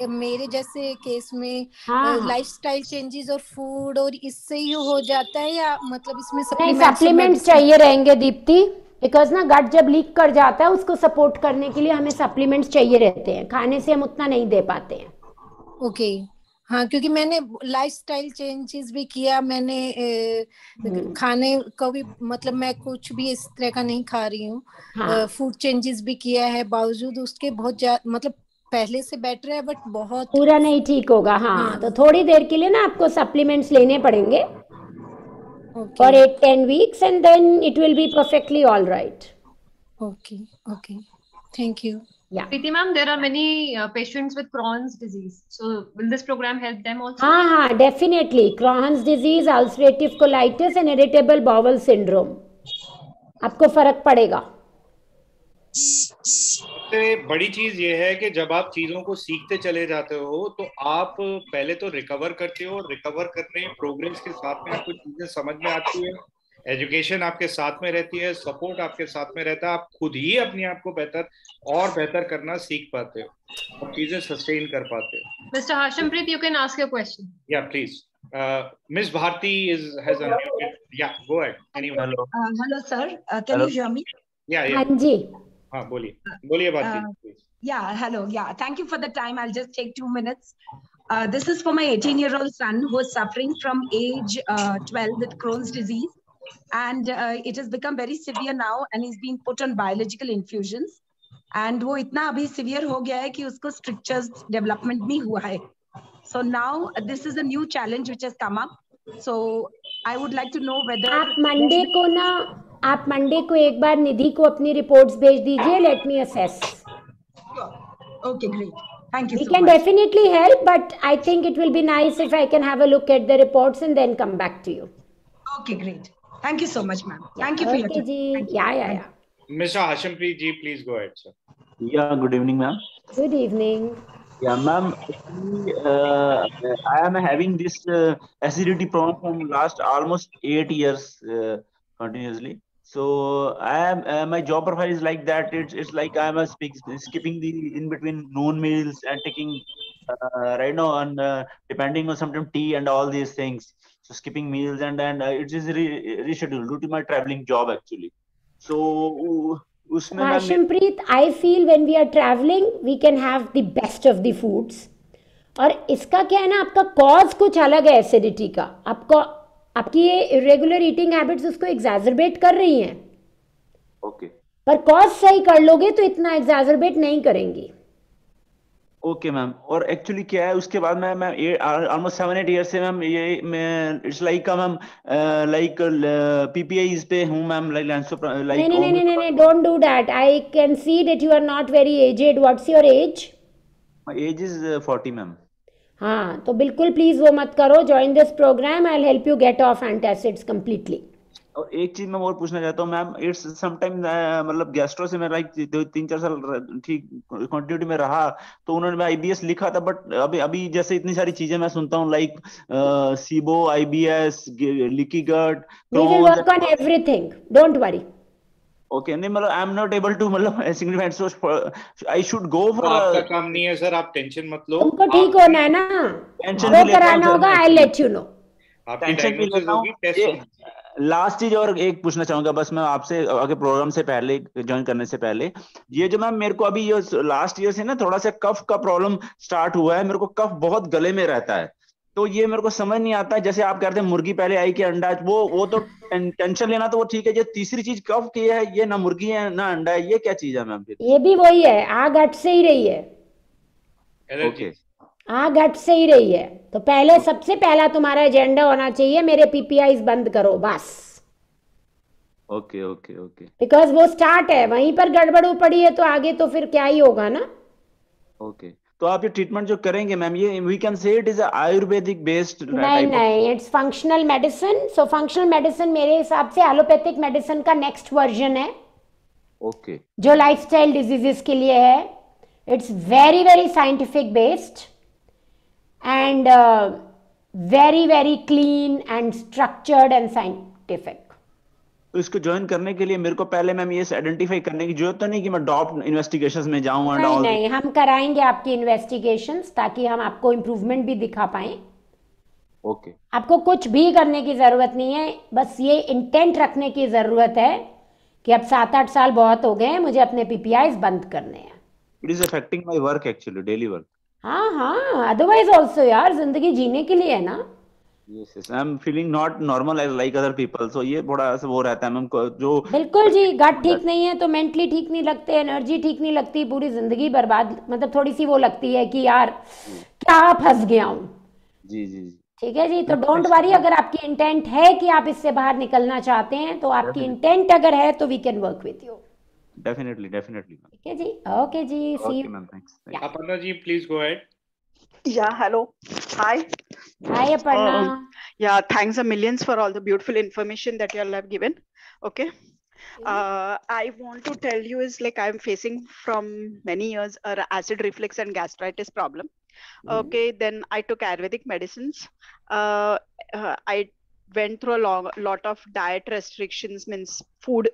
मेरे जैसे केस में
हाँ हाँ,
लाइफस्टाइल चेंजेस और फूड और इससे ही हो जाता है, या मतलब इसमें
नहीं
सप्लीमेंट्स और
सप्लीमेंट्स
मेडिसिन?
चाहिए रहेंगे दीप्ति, बिकॉज ना गट जब लीक कर जाता है उसको सपोर्ट करने के लिए हमें सप्लीमेंट्स चाहिए रहते हैं, खाने से हम उतना नहीं दे पाते हैं।
ओके। हाँ, क्योंकि मैंने लाइफस्टाइल चेंजेस भी किया, मैंने खाने को भी, मतलब मैं कुछ भी इस तरह का नहीं खा रही हूँ।
हाँ,
फूड चेंजेस भी किया है, बावजूद उसके बहुत मतलब पहले से बेटर है, बट बहुत।
पूरा नहीं ठीक होगा। हाँ, तो
हाँ।
थोड़ी देर के लिए ना आपको सप्लीमेंट्स लेने पड़ेंगे
okay
for 8-10 weeks and then it will be perfectly all right.
Okay okay, thank you.
Yeah.
Preeti ma'am, there are many patients with Crohn's disease. So will this program help them also?
हाँ हाँ, definitely Crohn's disease, ulcerative colitis and irritable bowel syndrome, आपको फर्क पड़ेगा।
सबसे बड़ी चीज ये है कि जब आप चीजों को सीखते चले जाते हो तो आप पहले तो रिकवर करते हो, रिकवर करने प्रोग्रेस के साथ में आपको चीजें समझ में आती है, एजुकेशन आपके साथ में रहती है, सपोर्ट आपके साथ में रहता है, आप खुद ही अपने आप को बेहतर और बेहतर करना सीख पाते हो और चीजें सस्टेन कर पाते हो।
Mr. Hashimpreet, you can ask your question.
या please, Miss Bharti has unmuted. Yeah, go ahead. Anyone?
Hello.
Hello, sir. Can
Hello.
you hear me?
Yeah,
हाँ
yeah.
जी,
हाँ, बोलिए Bharti, please.
Yeah, hello. Yeah, thank you for the time. I'll just take 2 minutes. This is for my 18-year-old son who is suffering from age 12 with Crohn's disease. And it has become very severe now, and he's being put on biological infusions. And वो इतना अभी severe हो गया है कि उसको strictures development भी हुआ है. So now this is a new challenge which has come up. So I would like to know whether
आप मंडे को एक बार निधि को अपनी रिपोर्ट्स भेज दीजिए, let me assess.
Okay, great. Thank you
We
so
can
much.
definitely help, but I think it will be nice if I can have a look at the reports and then come back to you.
Okay, great. Thank you so much, ma'am.
Yeah,
Thank you for your
okay
time.
जी,
Thank you.
yeah.
Mr. Hashimpreet ji, please go ahead, sir.
Yeah, good evening, ma'am.
Good evening.
Yeah, ma'am. Actually, I am having this acidity problem from last almost 8 years continuously. So my job profile is like that. It's like I'm skipping the in between noon meals and taking right now and depending on sometimes tea and all these things. So skipping meals and it is rescheduled due to my traveling job actually. So उसमें ma'am
Hashimpreet, I feel when we are traveling, we can have the best of the foods. और इसका क्या है ना, आपका cause कुछ अलग है एसिडिटी का, आपकी ये इरेगुलर ईटिंग हैबिट्स उसको एग्जैजरबेट कर रही हैं।
ओके,
पर कॉज सही कर लोगे तो इतना एग्जैजरबेट नहीं करेंगी।
Okay ma'am. और एक्चुअली क्या है उसके बाद मैं ऑलमोस्ट 7-8 ईयर से मैम ये मैं it's like ma'am like PPIs पे हूँ मैम, लाइक
नहीं, don't do that. I can see that you are not very aged. What's your age?
My age is 40 ma'am.
हाँ, तो बिल्कुल प्लीज वो मत करो। Join this program, I will help you get off antacids completely.
और एक चीज मैं और पूछना चाहता हूँ मैम, इट्स समटाइम मतलब गैस्ट्रो से मैं लाइक 3-4 साल ठीक कंटिन्यूटी में रहा, तो उन्होंने आईबीएस लिखा था, बट अभी जैसे इतनी सारी चीजें मैं सुनता हूँ like SIBO, IBS, leaky gut,
we will work on everything, don't worry.
Okay नहीं मतलब I am not able to मतलब signified so I should go
तो
फॉर
आपका काम नहीं है सर, आप टेंशन मत लो।
तुमको ठीक होना है ना,
टेंशन
जो
भी लेता हूँ
कराना
सर
होगा
मैं
आई लेट यू नो।
आपकी
टेंशन भी
डायग्नोसिस
लेता हूँ।
होगी, टेस्ट होगी।
लास्ट चीज और एक पूछना चाहूंगा बस मैं आपसे, आगे प्रोग्राम से पहले ज्वाइन करने से पहले, ये जो मैम मेरे को अभी ये लास्ट ईयर से ना थोड़ा सा कफ का प्रॉब्लम स्टार्ट हुआ है, मेरे को कफ बहुत गले में रहता है, तो ये मेरे को समझ नहीं आता है, जैसे आप कहते हैं मुर्गी पहले आई कि अंडा, वो तो टेंशन लेना तो वो ठीक है, ये तीसरी चीज कफ की है, ये ना मुर्गी है ना अंडा है, ये क्या चीज है मैम फिर?
ये भी वही है, आग हट से ही रही है।
एलर्जी।
आग हट से ही रही है, तो पहले सबसे पहला तुम्हारा एजेंडा होना चाहिए मेरे पीपीआईज बंद करो बस।
Okay okay okay.
बिकॉज वो स्टार्ट है, वहीं पर गड़बड़ पड़ी है, तो आगे तो फिर क्या ही होगा ना।
ओके तो आप ये ट्रीटमेंट जो करेंगे मैम, ये we can say it is Ayurvedic based
नहीं
टाइप ऑफ?
नहीं, it's functional medicine. So functional medicine मेरे हिसाब से एलोपैथिक मेडिसिन का नेक्स्ट वर्जन है।
ओके।
जो लाइफस्टाइल डिजीजेस के लिए है। It's very very scientific based and very very clean and structured and scientific.
तो इसको ज्वाइन करने के लिए मेरे को पहले मैम ये आइडेंटिफाई करने की जरूरत तो नहीं कि मैं डॉप इन्वेस्टिगेशंस में जाऊं एंड
नहीं
ऑल?
नहीं, हम कराएंगे आपकी इन्वेस्टिगेशंस ताकि हम आपको इम्प्रूवमेंट भी दिखा पाए।
ओके।
आपको कुछ भी करने की जरूरत नहीं है, बस ये इंटेंट रखने की जरूरत है कि अब 7-8 साल बहुत हो गए हैं, मुझे अपने पीपीआईज बंद करने हैं।
It is affecting my work actually, daily work.
हाँ हाँ, अदरवाइज ऑल्सो यार, जिंदगी जीने के लिए है ना।
Yes yes, I am feeling not normal as like other people, सो ये थोड़ा सा वो रहता है मैम जो।
बिल्कुल जी, गट ठीक नहीं है तो मेंटली ठीक नहीं लगते, एनर्जी ठीक नहीं लगती, पूरी जिंदगी बर्बाद, मतलब थोड़ी सी वो लगती है कि यार क्या फंस गया हूँ।
जी जी जी।
ठीक है जी, तो डोंट वरी, अगर आपकी इंटेंट है कि आप इससे बाहर निकलना चाहते हैं, तो आपकी इंटेंट अगर है तो we can work with you.
Definitely definitely.
ठीक है जी, ओके जी, see
okay
you.
Ma'am, thanks.
Aparna ji, please go ahead.
Yeah, hello. Hi.
Hi, Aparna.
Yeah, thanks a millions for all the beautiful information that you all have given. Okay. I want to tell you is like I'm facing from many years acid reflux and gastritis problem. Okay, then I took Ayurvedic medicines. I went through a lot of diet restrictions, means food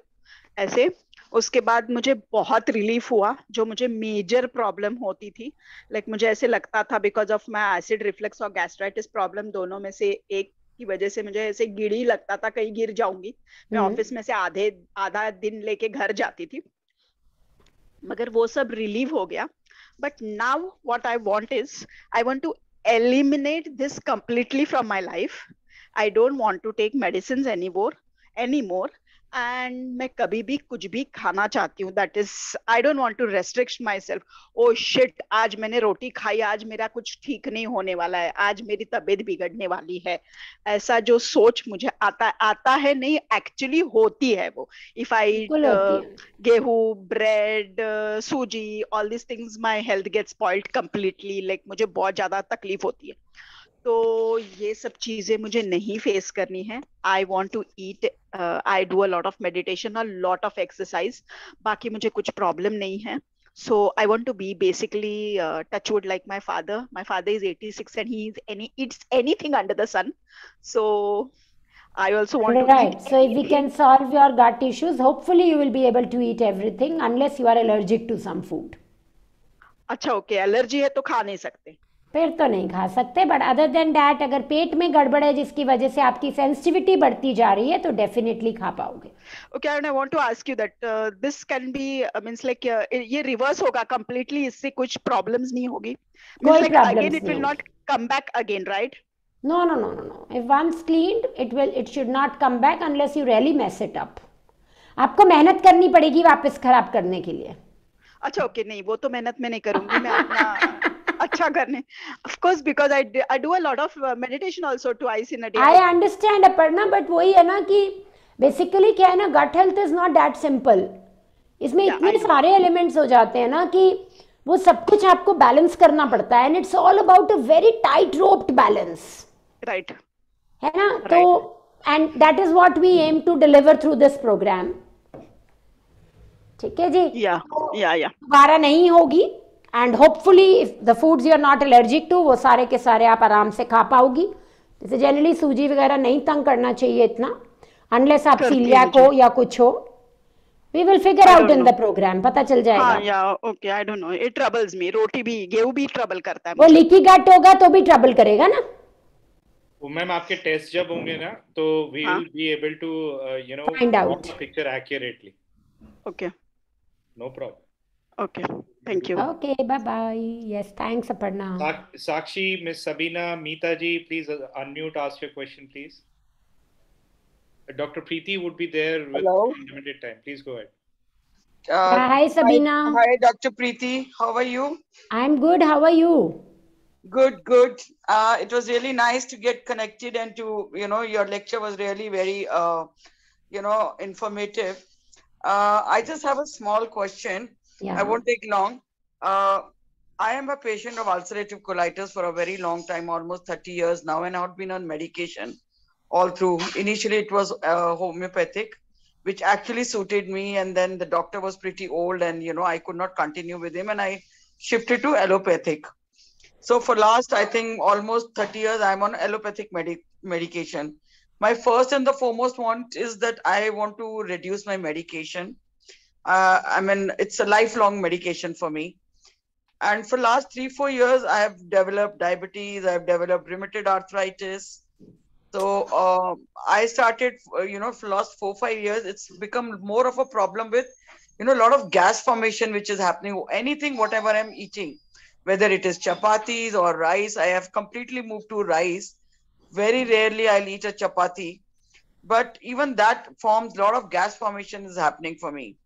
ऐसे। उसके बाद मुझे बहुत relief हुआ, जो मुझे major problem होती थी, लाइक मुझे ऐसे लगता था because of my acid reflux और गैस्ट्राइटिस प्रॉब्लम, दोनों में से एक की वजह से मुझे ऐसे गिड़ी लगता था, कहीं गिर जाऊंगी। मैं ऑफिस में से आधा दिन लेके घर जाती थी, मगर वो सब रिलीव हो गया। But now what I want is I want to eliminate this completely from my life. I don't want to take medicine anymore and मैं कभी भी कुछ भी खाना चाहती हूँ, that is I don't want to restrict myself. Oh shit, आज मैंने रोटी खाई, आज मेरा कुछ ठीक नहीं होने वाला है, आज मेरी तबीयत बिगड़ने वाली है, ऐसा जो सोच मुझे आता है नहीं, एक्चुअली होती है वो। इफ आई गेहूं, ब्रेड, सूजी, all this things, my health gate spoiled completely, like मुझे बहुत ज्यादा तकलीफ होती है। तो ये सब चीजें मुझे नहीं फेस करनी है। I want to eat, I do a lot of meditation, a lot of exercise, बाकी मुझे कुछ प्रॉब्लम नहीं है। So I want to be basically touchwood like my father. My father is 86 and he eats anything under the sun. So I also want to eat.
So if we can solve your gut issues, hopefully you will be able to eat everything unless you are allergic to some food.
अच्छा, okay, allergy है तो खा नहीं सकते?
फिर तो नहीं खा सकते, बट अदर देन दैट अगर पेट में गड़बड़ है जिसकी वजह से आपकी सेंसिटिविटी बढ़ती जा रही है तो डेफिनेटली खा पाओगे।
Okay, and I want to ask you that this can be means like ये रिवर्स होगा completely, इससे कुछ प्रॉब्लम्स नहीं होगी?
कोई
like
problems
again it will not come back again, right?
No. If once cleaned, it should not come back unless you really mess it up. आपको मेहनत करनी पड़ेगी वापस खराब करने के लिए।
अच्छा, ओके, नहीं वो तो मेहनत में नहीं करूंगी मैं अपना अच्छा करने, of course, because I do a lot of meditation also twice in a day.
I understand Aparna, but वही है ना कि बेसिकली क्या है ना, gut health is not that simple. इसमें इतने सारे एलिमेंट्स हो जाते हैं ना कि वो सब कुछ आपको बैलेंस करना पड़ता है, and it's all about a very tight roped balance,
right,
है ना? तो and that is what we aim to deliver through this program. ठीक है जी,
या
दोबारा नहीं होगी, and hopefully if the foods you are not allergic to, वो सारे के सारे आप आराम से खा पाओगी। जैसे जनरली सूजी वगैरह नहीं तंग करना चाहिए इतना, अनलेस आप सीलियाक हो या कुछ हो। We will figure out in the program. पता चल जाएगा.
हाँ, yeah, okay, I don't know. It troubles me. रोटी भी, गेहूं भी trouble करता है.
वो leaky gut होगा तो भी trouble करेगा ना?
वो मैम आपके टेस्ट जब होंगे ना तो we will be able to
find
draw
out
the picture accurately.
Okay.
No problem.
Okay. Thank you.
Okay. Bye bye. Yes. Thanks, Aparna.
Sakshi, Miss Sabina, Meeta ji, please unmute. Ask your question, please. Dr. Preeti would be there with limited time. Please go ahead.
Hi, Sabina.
Hi, Dr. Preeti. How are you?
I'm good. How are you?
Good, good. It was really nice to get connected and to, your lecture was really very, informative. I just have a small question.
Yeah.
I won't take long. I am a patient of ulcerative colitis for a very long time, almost 30 years now, and I've been on medication all through. Initially, it was homeopathic, which actually suited me. And then the doctor was pretty old and, I could not continue with him and I shifted to allopathic. So for last, I think almost 30 years, I'm on allopathic medication. My first and the foremost want is that I want to reduce my medication. It's a lifelong medication for me. And for last 3-4 years, I have developed diabetes. I've developed rheumatoid arthritis. So I started, for last 4-5 years, it's become more of a problem with, a lot of gas formation, which is happening. Anything, whatever I'm eating, whether it is chapatis or rice, I have completely moved to rice. Very rarely I'll eat a chapati, but even that forms a lot of gas formation is happening for me.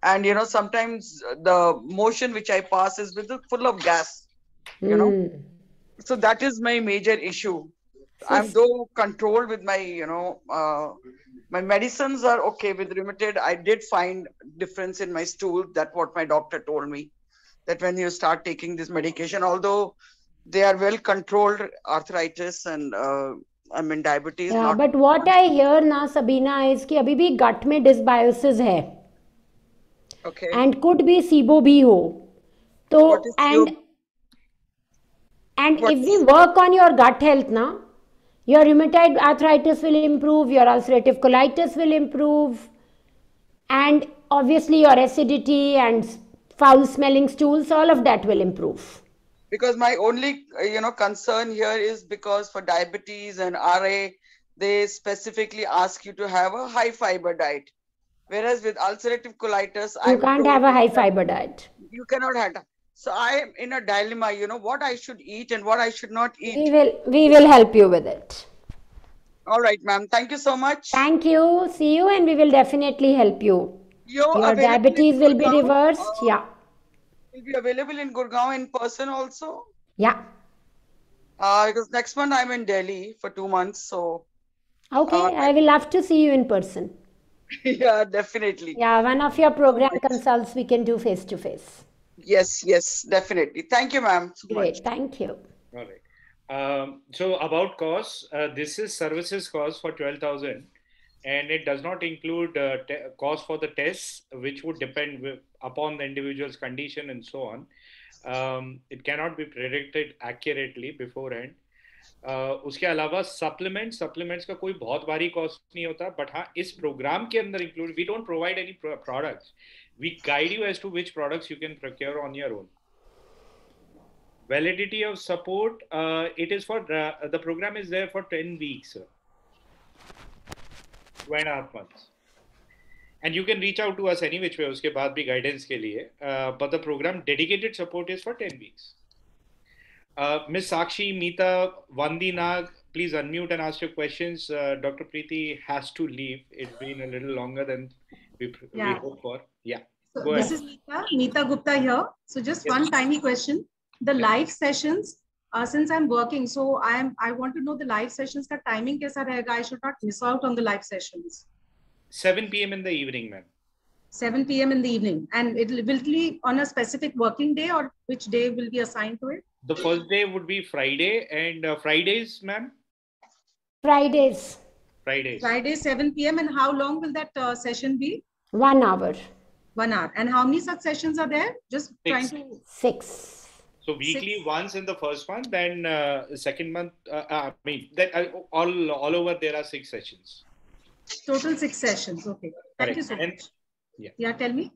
And, sometimes the motion which I pass is full of gas, So that is my major issue. I'm though controlled with my, my medicines are okay. With rheumatoid, I did find difference in my stool. That's what my doctor told me, that when you start taking this medication, although they are well controlled arthritis and diabetes.
Yeah, but what I hear now, Sabina, is कि अभी भी gut में dysbiosis है.
Okay.
And could be SIBO भी हो. So and if we work on your gut health now, your rheumatoid arthritis will improve, your ulcerative colitis will improve, and obviously your acidity and foul smelling stools, all of that will improve.
Because my only, concern here is because for diabetes and RA, they specifically ask you to have a high fiber diet. Whereas with ulcerative colitis,
you can't have a high fiber diet.
You cannot have that. So I am in a dilemma, what I should eat and what I should not eat.
We will help you with it.
All right, ma'am. Thank you so much.
Thank you. See you, and we will definitely help you. Your diabetes will be reversed. Yeah.
Will be available in Gurgaon in person also?
Yeah.
Because next month I'm in Delhi for 2 months. So.
Okay, I will love to see you in person.
Yeah, definitely.
Yeah, one of your program consults we can do face to face.
Yes, definitely. Thank you, ma'am.
Great, thank you.
All right. So about costs, this is services cost for 12,000, and it does not include cost for the tests, which would depend upon the individual's condition and so on. It cannot be predicted accurately beforehand. उसके अलावा supplements का कोई बहुत भारी cost नहीं होता, but हाँ इस प्रोग्राम के अंदर include, we don't provide any products, we guide you as to which products you can procure on your own. Validity of support, it is for the program is there for 10 weeks, 2.5 months, and you can reach out to us any which way उसके बाद भी guidance के लिए, but the program dedicated support is for 10 weeks. Ms. Sakshi, Meeta, Vandi, Nag, please unmute and ask your questions. Dr. Preeti has to leave. It's been a little longer than we hoped for. Yeah.
So
go ahead.
This is Meeta Gupta here. So just one tiny question. The live sessions, since I'm working, so I want to know the live sessions का timing कैसा रहेगा? I should not miss out on the live sessions.
7 p.m. in the evening, ma'am.
7 p.m. in the evening, and it will be on a specific working day, or which day will be assigned to it?
The first day would be Friday, and Fridays, ma'am?
Fridays.
Friday, 7 p.m. And how long will that session be?
1 hour.
1 hour. And how many such sessions are there? Just
6.
trying to...
6.
So weekly once in the first month, then second month, all over there are 6 sessions.
Total 6 sessions. Okay. Thank you so much. Yeah, tell me.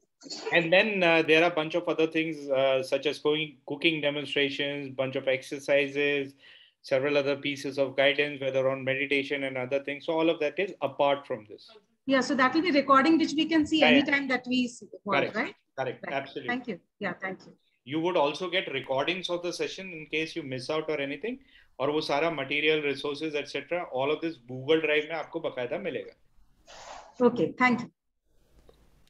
And then there are a bunch of other things such as cooking demonstrations, bunch of exercises, several other pieces of guidance, whether on meditation and other things. So all of that is apart from this.
Yeah, so that will be recording, which we can see anytime that we want, right?
Correct.
Right.
Absolutely.
Thank you. Yeah, thank you.
You would also get recordings of the session in case you miss out or anything. और वो सारा material, resources, etc. All of this Google Drive में आपको बकायदा मिलेगा.
Okay, thank you.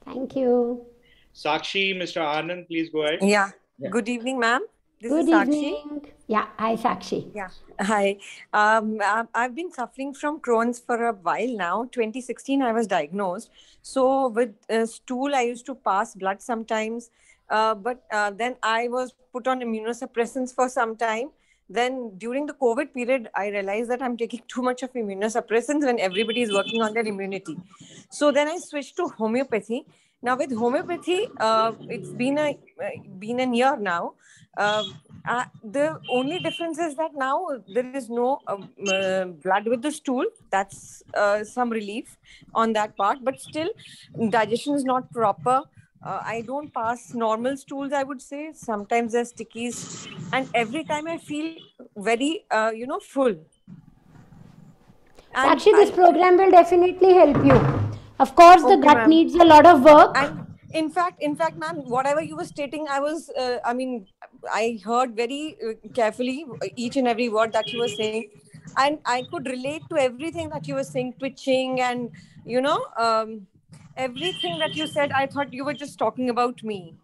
Thank you.
Sakshi, Mr. Anand, please go ahead.
Yeah. Good evening, ma'am. This
Good
is Sakshi.
evening. Yeah, hi Sakshi.
Yeah. Hi. I've been suffering from Crohn's for a while now. 2016, I was diagnosed. So with stool, I used to pass blood sometimes. But then I was put on immunosuppressants for some time. Then during the COVID period, I realized that I'm taking too much of immunosuppressants when everybody is working on their immunity. So then I switched to homeopathy. Now with homeopathy, it's been a year now. The only difference is that now there is no blood with the stool. That's some relief on that part. But still, digestion is not proper. I don't pass normal stools, I would say. Sometimes there's stickies. And every time I feel very, full.
Sakshi, this program will definitely help you. Of course, the gut needs a lot of work.
And in fact, ma'am, whatever you were stating, I heard very carefully each and every word that you were saying. And I could relate to everything that you were saying, twitching and, everything that you said. I thought you were just talking about me.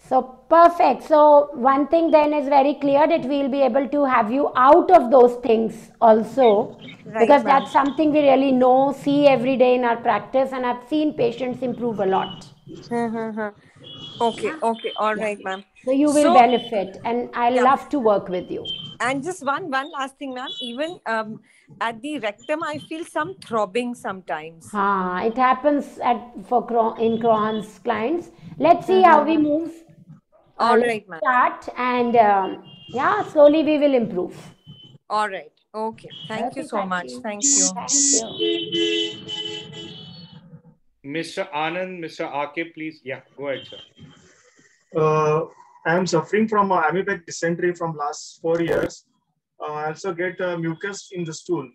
So perfect. So one thing then is very clear that we'll be able to have you out of those things also, because that's something we really know, see every day in our practice, and I've seen patients improve a lot.
Okay. All right, ma'am.
So you will benefit, and I love to work with you.
And just one last thing, ma'am. Even at the rectum, I feel some throbbing sometimes.
It happens in Crohn's clients. Let's see how we move.
All right, ma'am.
Start and slowly we will improve.
All right. Okay. Thank you so much. Thank you.
Mr. Anand, Mr. Akib, please. Yeah, go ahead, sir.
I am suffering from amyopathic dysentery from last 4 years. I also get mucus in the stool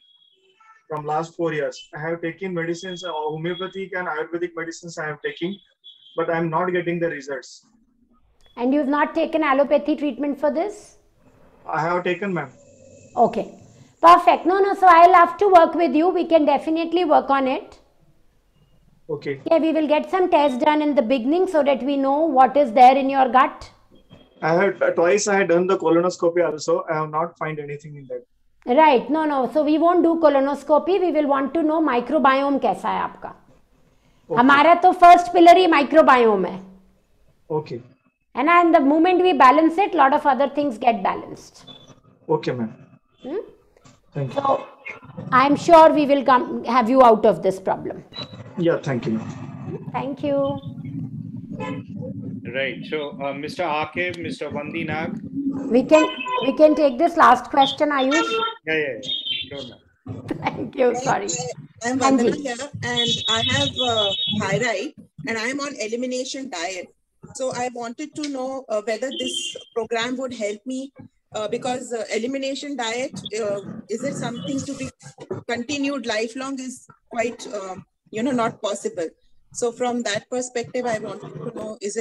from last 4 years. I have taken medicines, homeopathic and Ayurvedic medicines I am taking, but I am not getting the results.
And you've not taken allopathy treatment for this?
I have taken, ma'am.
Okay. Perfect. No. So I'll have to work with you. We can definitely work on it.
Okay.
Yeah, we will get some tests done in the beginning so that we know what is there in your gut.
I had twice I had done the colonoscopy also. I have not find anything in that.
Right. No. So we won't do colonoscopy. We will want to know microbiome कैसा है आपका. हमारा तो first pillar ही microbiome है.
Okay.
And the moment we balance it, lot of other things get balanced.
Okay, ma'am. Thank you.
So I'm sure we will have you out of this problem.
Yeah, thank you.
Thank you.
Right. So, Mr. Akib, Mr. Vandi Nag.
We can take this last question, Ayush.
Yeah. Sure, ma'am.
Thank you. Sorry.
I'm Vandana here, and I have thyroid, and I'm on elimination diet. So I wanted to know whether this program would help me because elimination diet, is it something to be continued lifelong is quite, not possible. So from that perspective, I wanted to know, is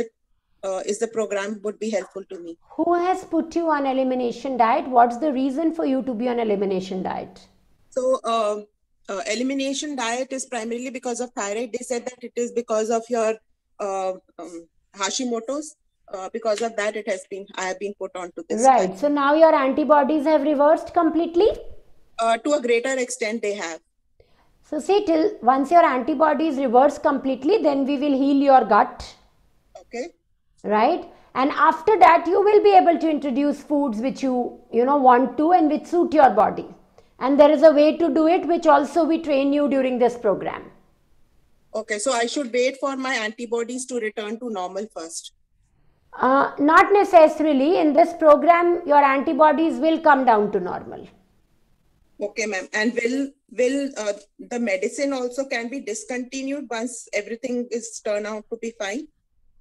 the program would be helpful to me?
Who has put you on elimination diet? What's the reason for you to be on elimination diet?
So elimination diet is primarily because of thyroid. They said that it is because of your Hashimoto's. Because of that, I have been put on to this.
Right. So now your antibodies have reversed completely?
To a greater extent, they have.
So see, once your antibodies reverse completely, then we will heal your gut.
Okay.
Right. And after that, you will be able to introduce foods which you want to and which suit your body. And there is a way to do it, which also we train you during this program.
Okay. So I should wait for my antibodies to return to normal first.
Not necessarily. In this program, your antibodies will come down to normal.
Okay, ma'am. And will will the medicine also can be discontinued once everything is turned out to be fine?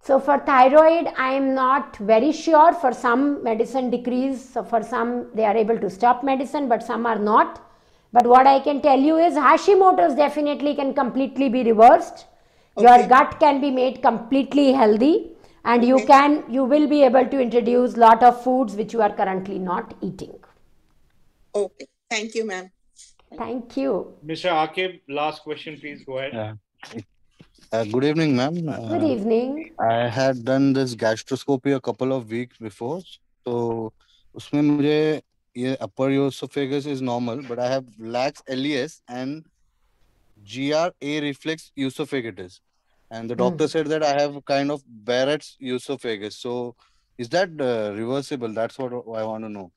So for thyroid, I am not very sure. For some, medicine decrease. So for some, they are able to stop medicine, but some are not. But what I can tell you is Hashimoto's definitely can completely be reversed. Your gut can be made completely healthy, and you will be able to introduce lot of foods which you are currently not eating.
Okay. Thank you, ma'am.
Thank you.
Mr. Akib, last question, please go ahead.
Good evening, ma'am.
Good evening.
I had done this gastroscopy a couple of weeks before. So, उसमें मुझे ये upper esophagus is normal, but I have lax LES and GRA reflex esophagitis. And the doctor said that I have kind of Barrett's esophagus. So, is that reversible? That's what I want to know.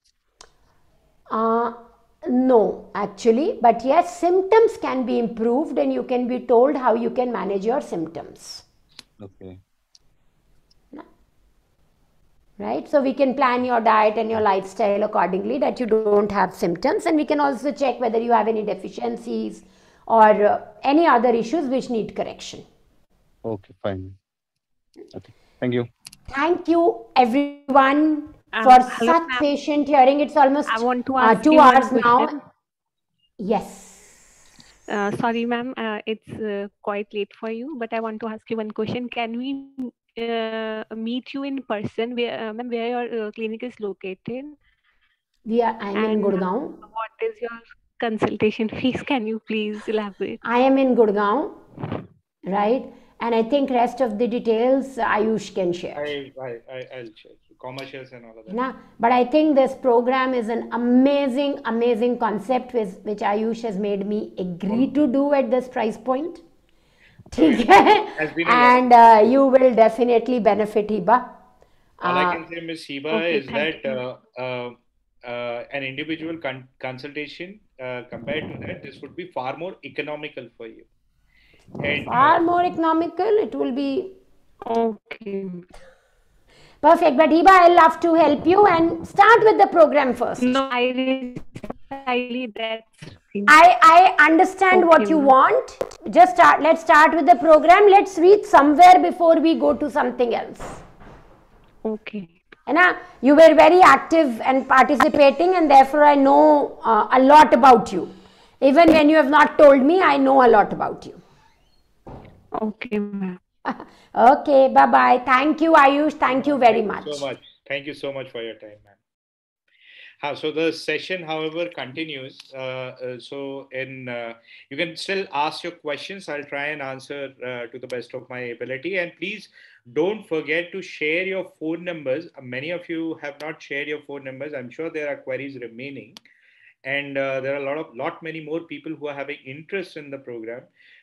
No, actually, but yes, symptoms can be improved and you can be told how you can manage your symptoms.
Okay.
Right, so we can plan your diet and your lifestyle accordingly that you don't have symptoms, and we can also check whether you have any deficiencies or any other issues which need correction.
Okay, fine. Okay, thank you.
Thank you everyone for such patient hearing. It's almost
I want to ask
2
you one
hours now.
question.
Yes.
Sorry, ma'am. It's quite late for you, but I want to ask you one question. Can we meet you in person? Where your clinic is located?
I'm in Gurgaon.
What is your consultation fees? Can you please elaborate?
I am in Gurgaon, right? And I think rest of the details Ayush can share.
I'll share commercials and all of that.
Na? But I think this program is an amazing concept which Ayush has made me agree to do at this price point. And you will definitely benefit, Hiba.
All I can say, Ms. Hiba, is that an individual consultation, compared to that, this would be far more economical for you. And
far more economical, it will be okay. Perfect. But Hiba, I'll love to help you and start with the program first.
No, I
understand what you want. Just let's start with the program. Let's reach somewhere before we go to something else.
Okay.
You were very active and participating, and therefore I know a lot about you. Even when you have not told me, I know a lot about you.
Okay, ma'am.
Okay, bye-bye. Thank you, Ayush. Thank you very much.
Thank you so much for your time, ma'am. So the session, however, continues. You can still ask your questions. I'll try and answer to the best of my ability. And please don't forget to share your phone numbers. Many of you have not shared your phone numbers. I'm sure there are queries remaining. And there are lot many more people who are having interest in the program.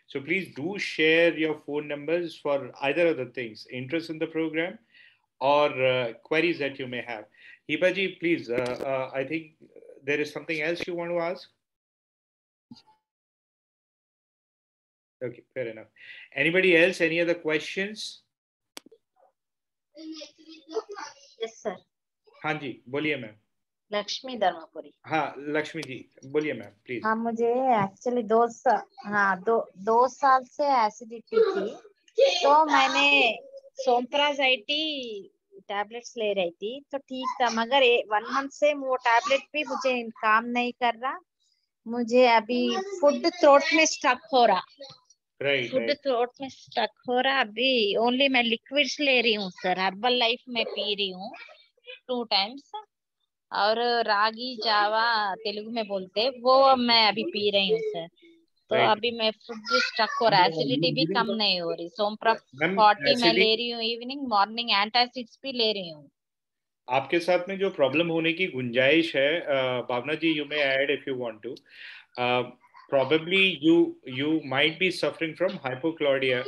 So please do share your phone numbers for either of the things, interest in the program or queries that you may have. Hibaji, please, I think there is something else you want to ask? Okay, fair enough. Anybody else? Any other questions?
Yes, sir.
हाँ जी, बोलिए ma'am.
Lakshmi Dharmapuri.
हाँ, लक्ष्मी जी, बोलिए ma'am, please.
हाँ, मुझे actually 2 साल से acidity थी, तो मैंने सोमप्राज़ाइटी टैबलेट्स ले रही थी, तो ठीक था, मगर 1 मंथ से वो टैबलेट भी मुझे काम नहीं कर रहा. मुझे अभी फूड थ्रोट में स्टक हो रहा. फूड थ्रोट में स्टक हो रहा. अभी ओनली मैं लिक्विड्स ले रही हूँ सर. हर्बल लाइफ में पी रही हूँ 2 टाइम्स, और रागी जावा तेलुगु में बोलते हैं, वो मैं अभी पी रही हूँ सर. तो अभी मैं फूड स्टक हो रहा है, एसिडिटी भी कम नहीं हो रही. सोमप्रा 40 मैं ले रही हूँ इवनिंग, मॉर्निंग एंटासिड्स भी ले रही हूँ.
आपके साथ में जो प्रॉब्लम होने की गुंजाइश है, Bhavna ji, you may add if you want to. Probably you might be suffering from hypochlorhydria.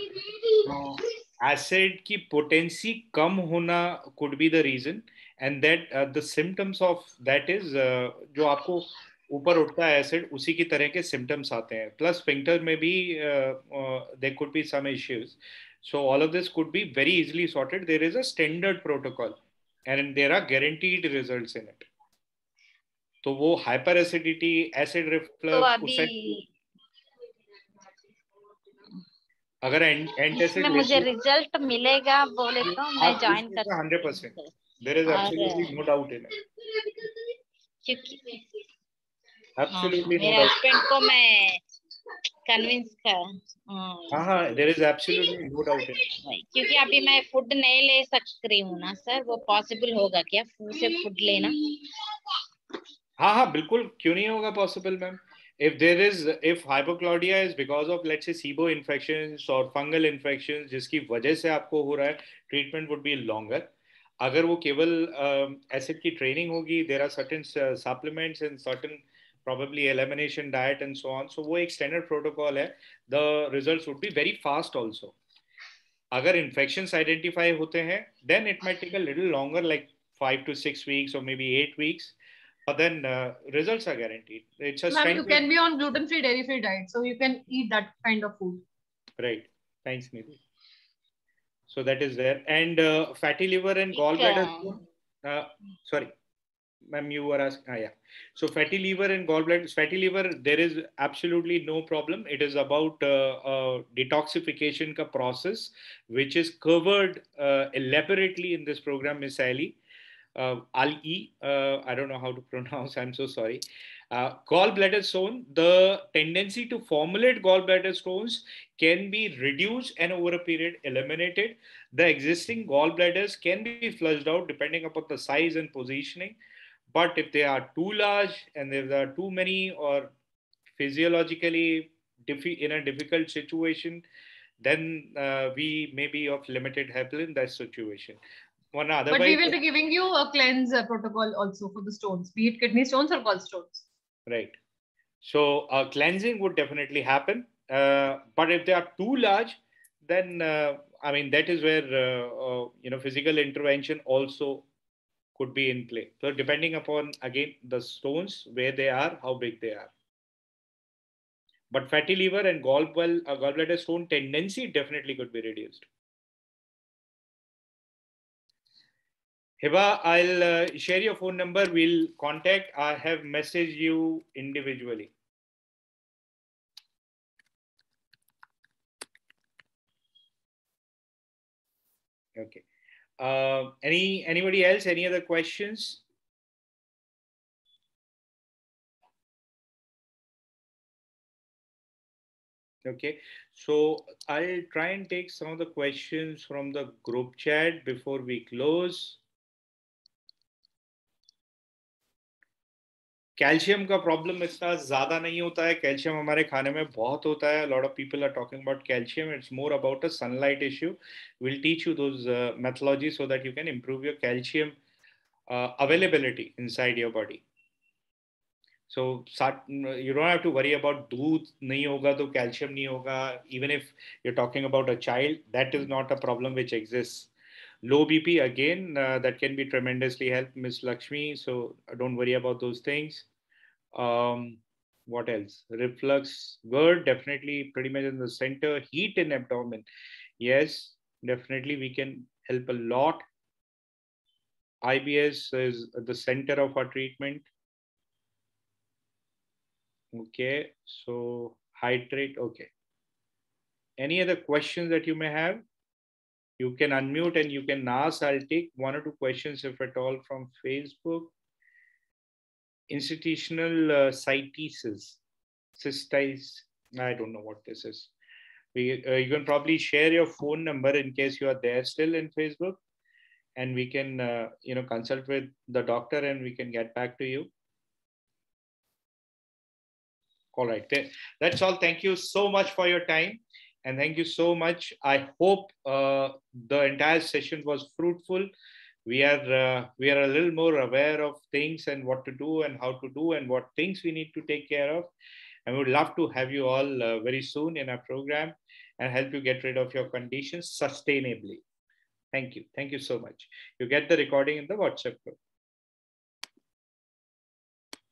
Acid की potency कम होना could be the reason, and that the symptoms of that is जो आपको ऊपर उठता है एसिड, उसी की तरह के symptoms आते हैं. Plus sphincter में भी there could be some issues. So all of this could be very easily sorted. There is a standard protocol, and there are guaranteed results in it. तो वो हाइपर एसिडिटी, एसिड
तो
reflux,
अभी
अगर antacid
इसमें मुझे result मिलेगा बोले तो मैं
आप
ज्वाइन कर
100%,
सकती हूँ
देयर इज
और
absolutely no doubt in it,
क्योंकि
एब्सोल्युटली नो
मेरे
डाउट।
हस्बैंड को मैं कन्विंस कर
हाँ, there is absolutely no doubt in it.
क्योंकि अभी मैं फूड नहीं ले सकती हूँ ना सर, वो पॉसिबल होगा क्या से फूड लेना?
हाँ, बिल्कुल, क्यों नहीं होगा possible ma'am. if hypochlorhydria is because of, let's say, SIBO infections or fungal infections जिसकी वजह से आपको हो रहा है, treatment would be longer. अगर वो केवल एसिड की ट्रेनिंग होगी, there are certain supplements and certain probably elimination diet and so on, so वो एक standard protocol है, the results would be very fast also. अगर infections identify होते हैं, then it might take a little longer, like 5 to 6 weeks or maybe 8 weeks. But then results are guaranteed. It's a
Ma'am, you
standard.
can be on gluten-free, dairy-free diet, so you can eat that kind of food.
Right. Thanks, Nidhi. So that is there. And fatty liver and gallbladder stone. Sorry, ma'am, you were asking. Yeah. So fatty liver and gallbladder. Fatty liver, there is absolutely no problem. It is about detoxification ka process, which is covered elaborately in this program, Miss Ali. Ali, I don't know how to pronounce, I'm so sorry. Gallbladder stone, the tendency to formulate gallbladder stones can be reduced and over a period eliminated. The existing gallbladders can be flushed out depending upon the size and positioning. But if they are too large and if there are too many or physiologically in a difficult situation, then we may be of limited help in that situation.
But we will be giving you a cleanse protocol also for the stones, be it kidney stones or gallstones.
Right. So cleansing would definitely happen. But if they are too large, then I mean, that is where physical intervention also could be in play. So depending upon, again, the stones, where they are, how big they are. But fatty liver and gallbladder stone tendency definitely could be reduced. Hiba, I'll share your phone number. We'll contact. I have messaged you individually. Okay. Anybody else? Any other questions? Okay. So I'll try and take some of the questions from the group chat before we close. Calcium का problem इतना ज्यादा नहीं होता है, calcium हमारे खाने में बहुत होता है. Lot of people are talking about calcium. It's more about a sunlight issue. Will teach you those methodology so that you can improve your calcium availability inside your body. So you don't have to worry about दूध नहीं होगा तो calcium नहीं होगा. Even if you're talking about a child, that is not a problem which exists. Low BP, again, that can be tremendously helped, Miss Lakshmi. So don't worry about those things. What else? Reflux, GERD, definitely pretty much in the center. Heat in abdomen, yes, definitely we can help a lot. IBS is the center of our treatment. Okay, so hydrate. Okay. Any other questions that you may have? You can unmute and you can ask. I'll take one or two questions, if at all, from Facebook. Institutional cystitis. I don't know what this is. You can probably share your phone number in case you are there still in Facebook, and we can consult with the doctor and we can get back to you. All right, that's all. Thank you so much for your time, and thank you so much. I hope the entire session was fruitful. We are a little more aware of things and what to do and how to do and what things we need to take care of. And we would love to have you all very soon in our program and help you get rid of your conditions sustainably. Thank you. Thank you so much. You get the recording in the WhatsApp group.